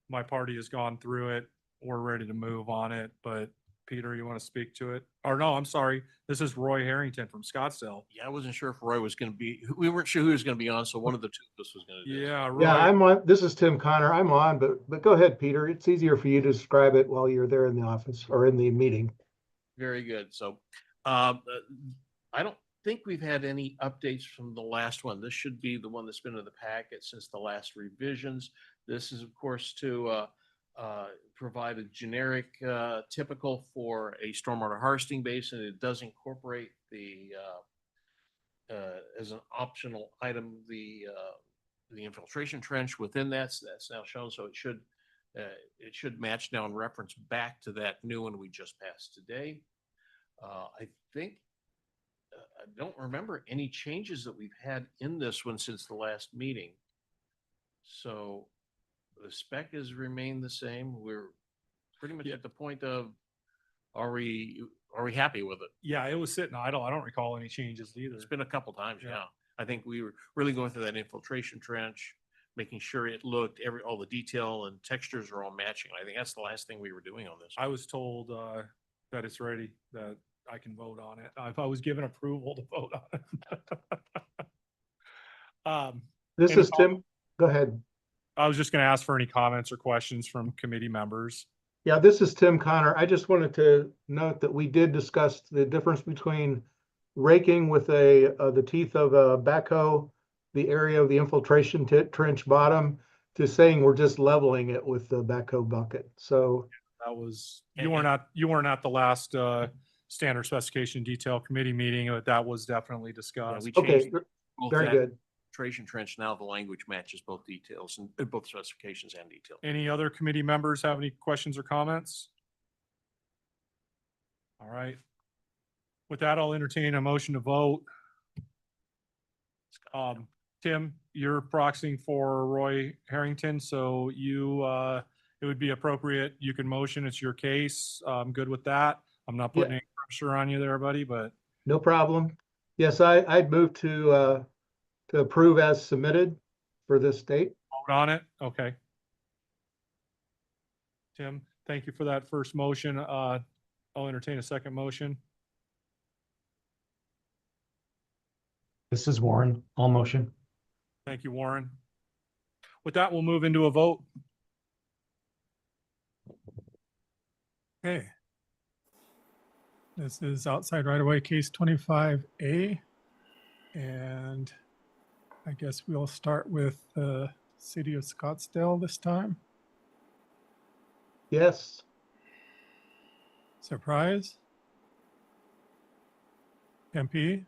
my party has gone through it. We're ready to move on it, but Peter, you want to speak to it? Or no, I'm sorry. This is Roy Harrington from Scottsdale. Yeah, I wasn't sure if Roy was going to be, we weren't sure who was going to be on, so one of the two of us was going to do it. Yeah, Roy. Yeah, I'm on. This is Tim Connor. I'm on, but go ahead, Peter. It's easier for you to describe it while you're there in the office or in the meeting. Very good. So I don't think we've had any updates from the last one. This should be the one that's been in the packet since the last revisions. This is, of course, to provide a generic typical for a stormwater harvesting basin. It does incorporate the as an optional item the infiltration trench within that. So that's now shown. So it should match now and reference back to that new one we just passed today. I think I don't remember any changes that we've had in this one since the last meeting. So the spec has remained the same. We're pretty much at the point of, are we happy with it? Yeah, it was sitting idle. I don't recall any changes either. It's been a couple times now. I think we were really going through that infiltration trench, making sure it looked all the detail and textures are all matching. I think that's the last thing we were doing on this. I was told that it's ready, that I can vote on it. I was given approval to vote on it. This is Tim. Go ahead. I was just going to ask for any comments or questions from committee members. Yeah, this is Tim Connor. I just wanted to note that we did discuss the difference between raking with the teeth of a backhoe, the area of the infiltration trench bottom, to saying we're just leveling it with the backhoe bucket. So that was, you weren't at the last standard specification detail committee meeting, but that was definitely discussed. We changed both very that good. Infiltration trench. Now the language matches both details and both specifications and details. Any other committee members have any questions or comments? All right. With that, I'll entertain a motion to vote. Tim, you're proxying for Roy Harrington, so you, it would be appropriate. You can motion. It's your case. I'm good with that. I'm not putting any pressure on you there, buddy, but. No problem. Yes, I'd move to approve as submitted for this date. Vote on it. Okay. Tim, thank you for that first motion. I'll entertain a second motion. This is Warren. All motion. Thank you, Warren. With that, we'll move into a vote. Okay. This is outside right-of-way case 25A. And I guess we'll start with the city of Scottsdale this time. Yes. Surprise? Tempe?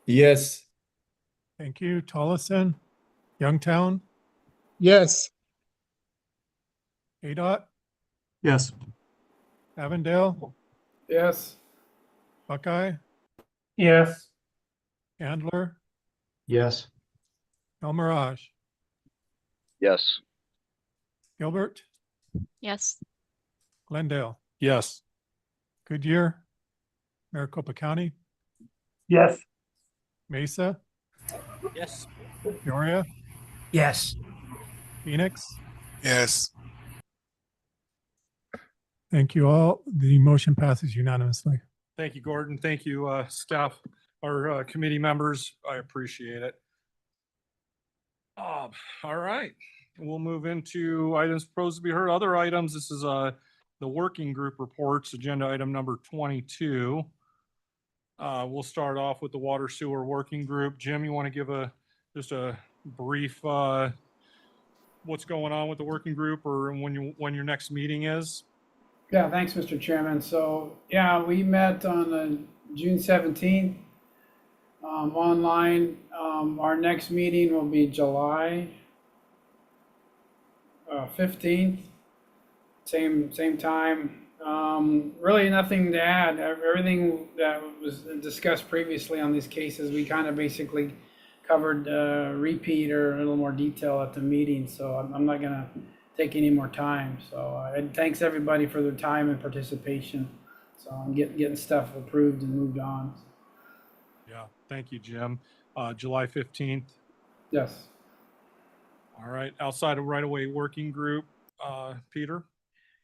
Yes. Thank you. Tolleson? Youngtown? Yes. ADOT? Yes. Avondale? Yes. Buckeye? Yes. Handler? Yes. El Mirage? Yes. Gilbert? Yes. Glendale? Yes. Goodyear? Maricopa County? Yes. Mesa? Yes. Peoria? Yes. Phoenix? Yes. Thank you all. The motion passes unanimously. Thank you, Gordon. Thank you, staff, our committee members. I appreciate it. All right. We'll move into items proposed to be heard. Other items. This is the working group reports, agenda item number 22. We'll start off with the water sewer working group. Jim, you want to give just a brief what's going on with the working group, or when your next meeting is? Yeah, thanks, Mr. Chairman. So, yeah, we met on June 17th. online. Our next meeting will be July 15th, same time. Really nothing to add. Everything that was discussed previously on these cases, we kind of basically covered repeat or a little more detail at the meeting. So I'm not gonna take any more time. So and thanks everybody for their time and participation. So I'm getting stuff approved and moved on. Yeah, thank you, Jim. July 15th. Yes. All right, outside of right-of-way working group, Peter?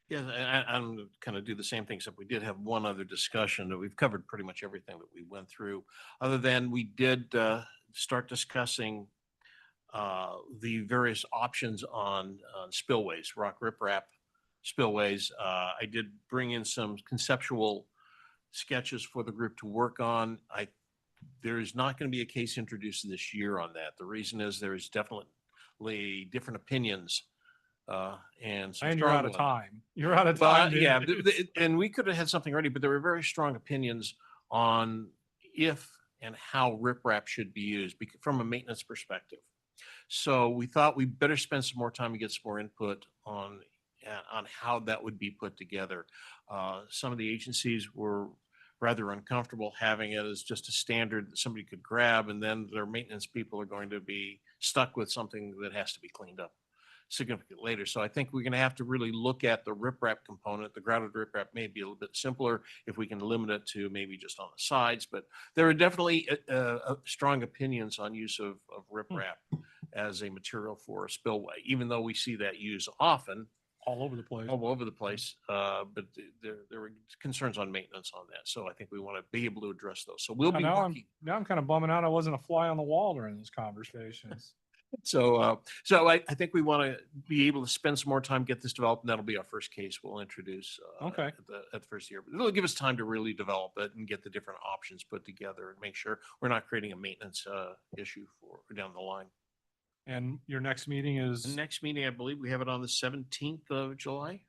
Yeah, I'm kind of do the same thing, except we did have one other discussion that we've covered pretty much everything that we went through. Other than we did start discussing the various options on spillways, rock riprap spillways. I did bring in some conceptual sketches for the group to work on. There is not going to be a case introduced this year on that. The reason is there is definitely different opinions and some And you're strong out of ones. time. You're out of Well, time. yeah, dude. and we could have had something ready, but there were very strong opinions on if and how riprap should be used from a maintenance perspective. So we thought we better spend some more time and get some more input on how that would be put together. Some of the agencies were rather uncomfortable having it as just a standard that somebody could grab, and then their maintenance people are going to be stuck with something that has to be cleaned up significantly later. So I think we're going to have to really look at the riprap component. The grouted riprap may be a little bit simpler if we can limit it to maybe just on the sides, but there are definitely strong opinions on use of riprap as a material for a spillway, even though we see that used often. All over the place. All over the place, but there were concerns on maintenance on that. So I think we want to be able to address those. So we'll be working. Now I'm kind of bumming out. I wasn't a fly on the wall during those conversations. So I think we want to be able to spend some more time, get this developed, and that'll be our first case we'll introduce Okay. at the first year. But it'll give us time to really develop it and get the different options put together and make sure we're not creating a maintenance issue for down the line. And your next meeting is? The next meeting, I believe we have it on the 17th of July.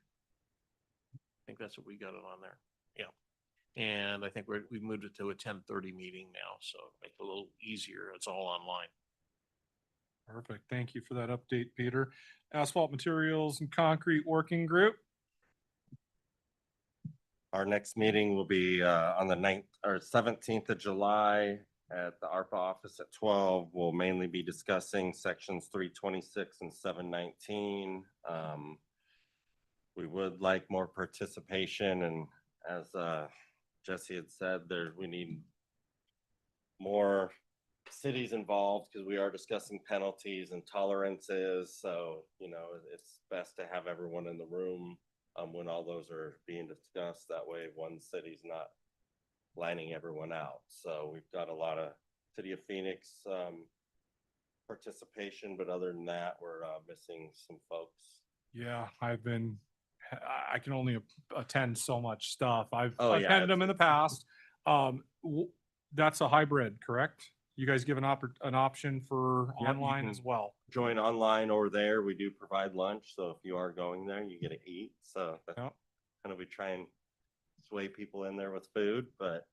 I think that's what we got it on there. Yeah. And I think we've moved it to a 10:30 meeting now, so make it a little easier. It's all online. Perfect. Thank you for that update, Peter. Asphalt Materials and Concrete Working Group. Our next meeting will be on the 9th or 17th of July at the ARPA office at 12. We'll mainly be discussing sections 326 and 719. We would like more participation, and as Jesse had said, we need more cities involved because we are discussing penalties and tolerances. So, it's best to have everyone in the room when all those are being discussed. That way one city's not lining everyone out. So we've got a lot of City of Phoenix participation, but other than that, we're missing some folks. Yeah, I can only attend so much stuff. I've Oh, yeah, attended them in the past. That's a hybrid, correct? You guys give an option for Yep, you online can as well. Join online or there. We do provide lunch. So if you are going there, you get to eat. So that's kind of, we try and sway people in there with food, but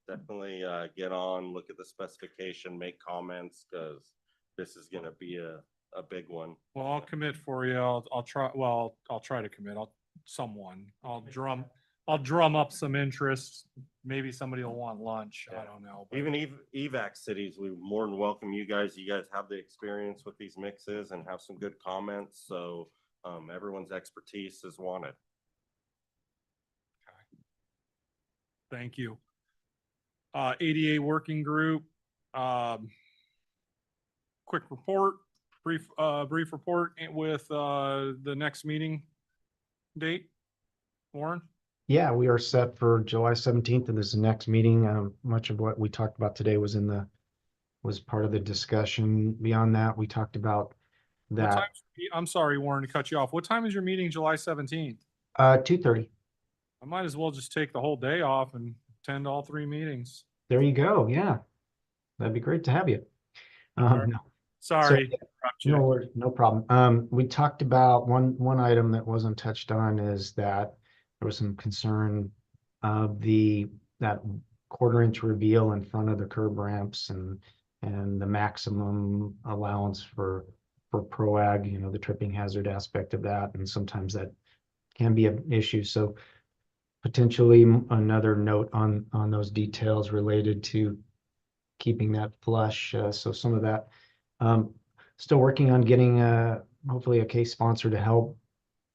definitely get on, look at the specification, make comments, because this is going to be a big one. Well, I'll commit for you. I'll try. Well, I'll try to commit. I'll drum up some interest. Maybe somebody will want lunch. I don't know. But Even evac cities, we more than welcome you guys. You guys have the experience with these mixes and have some good comments. So everyone's expertise is wanted. Thank you. ADA working group. Quick report, brief report with the next meeting date. Warren? Yeah, we are set for July 17th, and this is the next meeting. Much of what we talked about today was part of the discussion. Beyond that, we talked about that. I'm sorry, Warren, to cut you off. What time is your meeting July 17th? 2:30. I might as well just take the whole day off and attend all 3 meetings. There you go. Yeah, that'd be great to have you. No. Sorry. So, no worries, no problem. We talked about one item that wasn't touched on is that there was some concern of that quarter-inch reveal in front of the curb ramps and the maximum allowance for PROAG, the tripping hazard aspect of that, and sometimes that can be an issue. So potentially another note on those details related to keeping that flush. So some of that. Still working on getting hopefully a case sponsor to help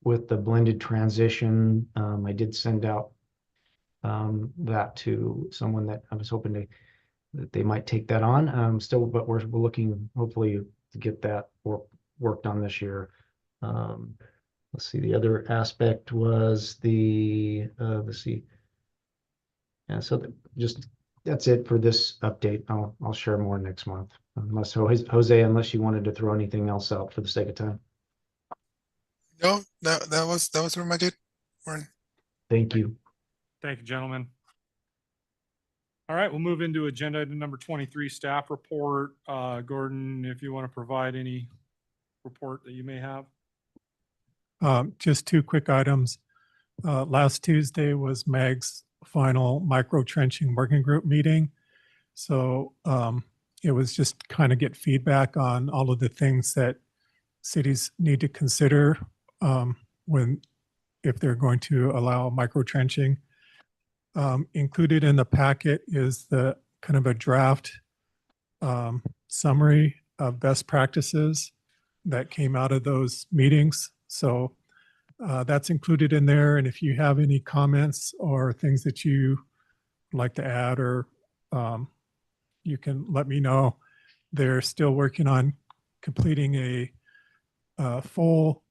with the blended transition. I did send out that to someone that I was hoping that they might take that on. Still, but we're looking hopefully to get that worked on this year. Let's see, the other aspect was let's see. Yeah, so that's it for this update. I'll share more next month. Unless Jose, unless you wanted to throw anything else out for the sake of time. No, that was pretty much it. Warren. Thank you. Thank you, gentlemen. All right, we'll move into agenda item number 23, staff report. Gordon, if you want to provide any report that you may have. Just two quick items. Last Tuesday was Meg's final micro trenching working group meeting. So it was just kind of get feedback on all of the things that cities need to consider if they're going to allow micro trenching. Included in the packet is the kind of a draft summary of best practices that came out of those meetings. So that's included in there. And if you have any comments or things that you would like to add, or you can let me know. They're still working on completing a full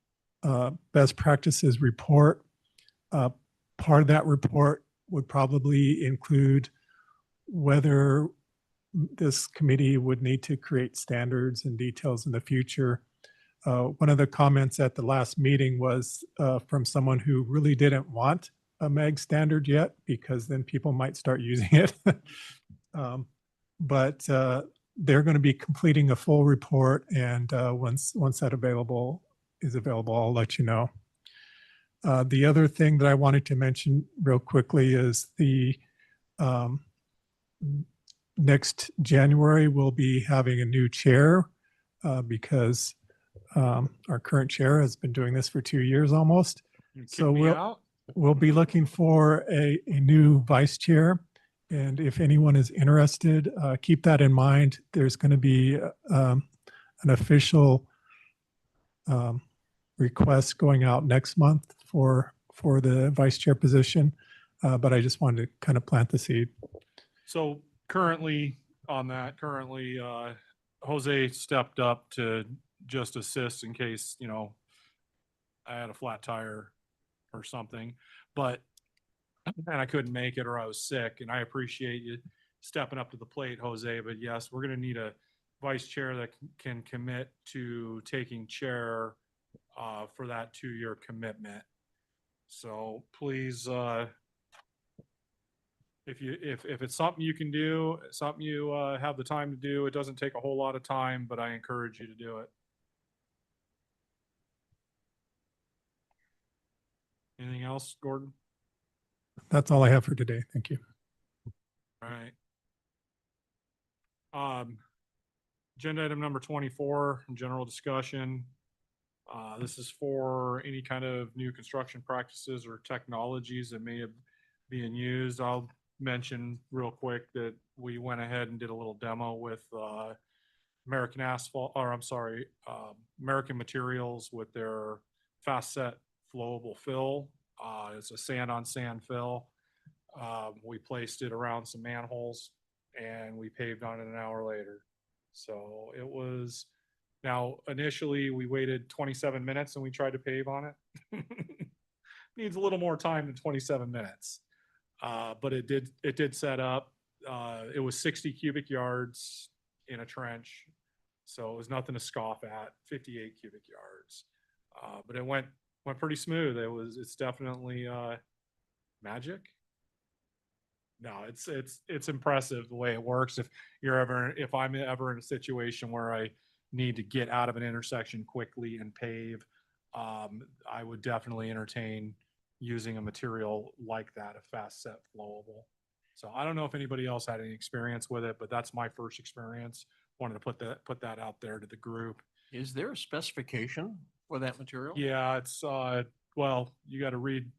best practices report. Part of that report would probably include whether this committee would need to create standards and details in the future. One of the comments at the last meeting was from someone who really didn't want a MEG standard yet, because then people might start using it. But they're going to be completing a full report, and once that is available, I'll let you know. The other thing that I wanted to mention real quickly is the next January we'll be having a new chair because our current chair has been doing this for 2 years almost. So we'll be looking for a new vice chair. And if anyone is interested, keep that in mind. There's going to be an official request going out next month for the vice chair position. But I just wanted to kind of plant the seed. So currently on that, Jose stepped up to just assist in case, I had a flat tire or something, and I couldn't make it or I was sick, and I appreciate you stepping up to the plate, Jose. But yes, we're going to need a vice chair that can commit to taking chair for that 2-year commitment. So please, if it's something you can do, something you have the time to do, it doesn't take a whole lot of time, but I encourage you to do it. Anything else, Gordon? That's all I have for today. Thank you. All right. Agenda item number 24, general discussion. This is for any kind of new construction practices or technologies that may have been used. I'll mention real quick that we went ahead and did a little demo with American Materials with their fast set flowable fill. It's a sand on sand fill. We placed it around some manholes and we paved on it an hour later. So it was, now initially we waited 27 minutes and we tried to pave on it. Needs a little more time than 27 minutes. But it did set up. It was 60 cubic yards in a trench. So it was nothing to scoff at, 58 cubic yards. But it went pretty smooth. It's definitely magic. No, it's impressive the way it works. If I'm ever in a situation where I need to get out of an intersection quickly and pave, I would definitely entertain using a material like that, a fast set flowable. So I don't know if anybody else had any experience with it, but that's my first experience. Wanted to put that out there to the group. Is there a specification for that material? Yeah, it's, well, you got to read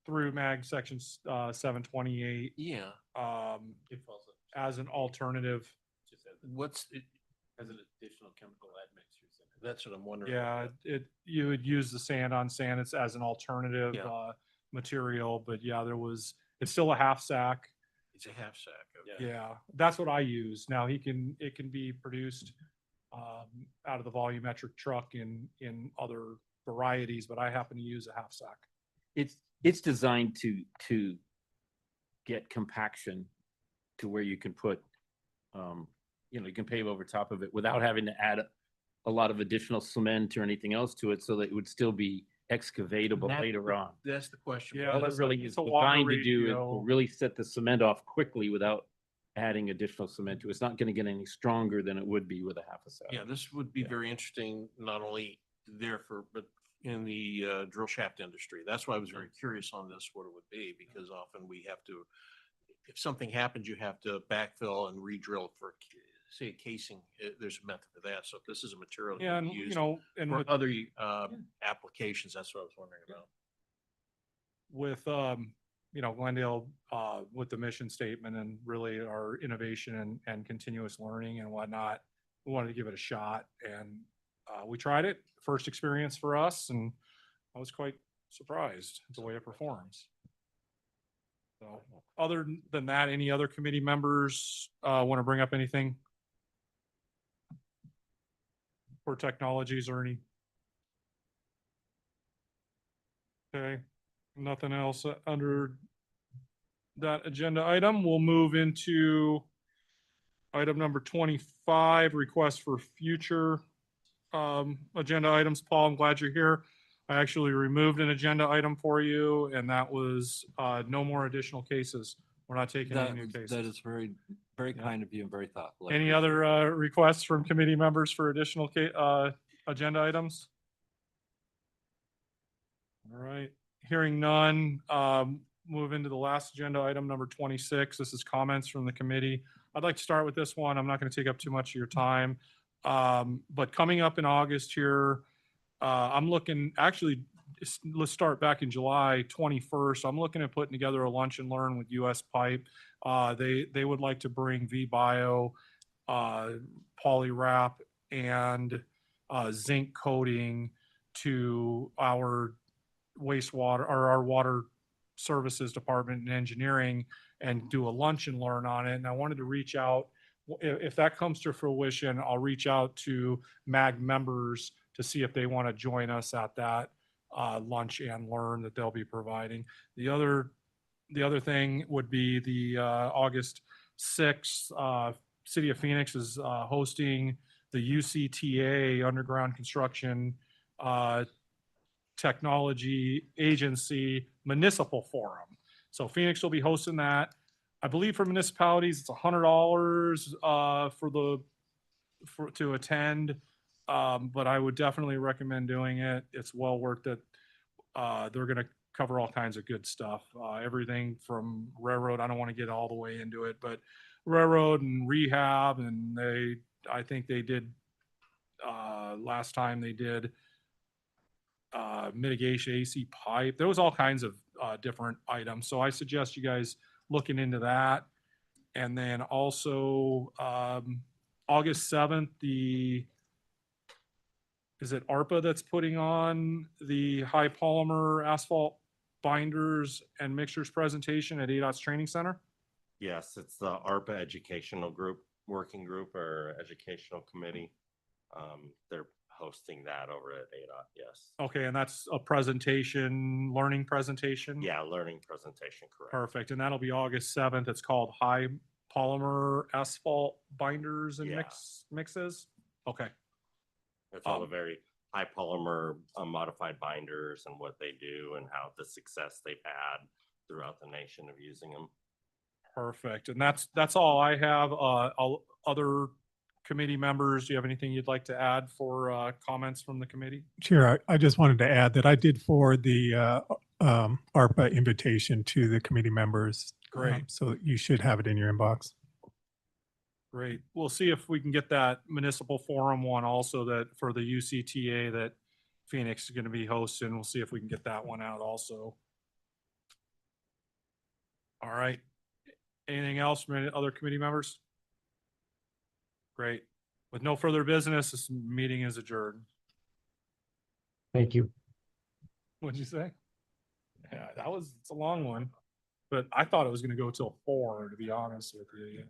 through mag sections, 728, Yeah. as an alternative. What's it? As an additional chemical admixtures in it. That's what I'm wondering. Yeah, you would use the sand on sand. It's as an alternative, Yeah. material, but yeah, it's still a half sack. It's a half sack. Okay. Yeah, that's what I use. Now it can be produced out of the volumetric truck in other varieties, but I happen to use a half sack. It's designed to get compaction to where you can put, you can pave over top of it without having to add a lot of additional cement or anything else to it, so that it would still be excavatable That's later the- on. That's the question. Yeah, All that's it really like- is it's a water designed to do is ratio. to really set the cement off quickly without adding additional cement to it. It's not gonna get any stronger than it would be with a half a sack. Yeah, this would be very interesting, not only but in the drill shaft industry. That's why I was very curious on this, what it would be, because often we have to, if something happens, you have to backfill and re-drill for, say, a casing. There's a method for that. So if this is a material that Yeah, can and be you used know, and for with, other applications, that's what I was wondering about. with Glendale, with the mission statement and really our innovation and continuous learning and whatnot, we wanted to give it a shot, and we tried it. First experience for us, and I was quite surprised at the way it performs. So, other than that, any other committee members want to bring up anything for technologies or any? Okay, nothing else under that agenda item. We'll move into item number 25, request for future agenda items. Paul, I'm glad you're here. I actually removed an agenda item for you, and that was no more additional cases. We're not taking any new cases. That is very, very Yeah. kind of you and very thoughtful. I Any appreciate it. other requests from committee members for additional agenda items? All right, hearing none, move into the last agenda item, number 26. This is comments from the committee. I'd like to start with this one. I'm not going to take up too much of your time. But coming up in August here, I'm looking, actually, let's start back in July 21st. I'm looking at putting together a lunch and learn with US Pipe. They would like to bring VBio, polywrap, and zinc coating to our wastewater or our water services department and engineering and do a lunch and learn on it. And I wanted to reach out, if that comes to fruition, I'll reach out to MAG members to see if they want to join us at that lunch and learn that they'll be providing. The other thing would be the August 6th, City of Phoenix is hosting the UCTA Underground Construction Technology Agency Municipal Forum. So Phoenix will be hosting that. I believe for municipalities, it's $100 to attend. But I would definitely recommend doing it. It's well worth it. They're going to cover all kinds of good stuff. Everything from railroad. I don't want to get all the way into it, but railroad and rehab. And I think they did, last time they did mitigation AC pipe. There was all kinds of different items. So I suggest you guys looking into that. And then also August 7th, is it ARPA that's putting on the high polymer asphalt binders and mixtures presentation at ADOT's training center? Yes, it's the ARPA Educational Group, Working Group or Educational Committee. They're hosting that over at ADOT, yes. Okay, and that's a presentation, learning presentation? Yeah, learning presentation, correct. Perfect, and that'll be August 7th. It's called High Polymer Asphalt Binders and Yeah. Mixes? Okay. It's all the very high polymer modified binders and what they do and how the success they've had throughout the nation of using them. Perfect, and that's all I have. Other committee members, do you have anything you'd like to add for comments from the committee? Chair, I just wanted to add that I did forward the ARPA invitation to the committee members Great. So you should have it in your inbox. Great. We'll see if we can get that municipal forum one also, that for the UCTA that Phoenix is going to be hosting. We'll see if we can get that one out also. All right. Anything else from any other committee members? Great. With no further business, this meeting is adjourned. Thank you. What'd you say? Yeah, it's a long one, but I thought it was going to go till 4, to be honest with you.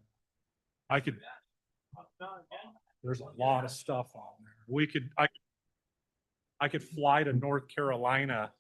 There's a lot of stuff on there. I could fly to North Carolina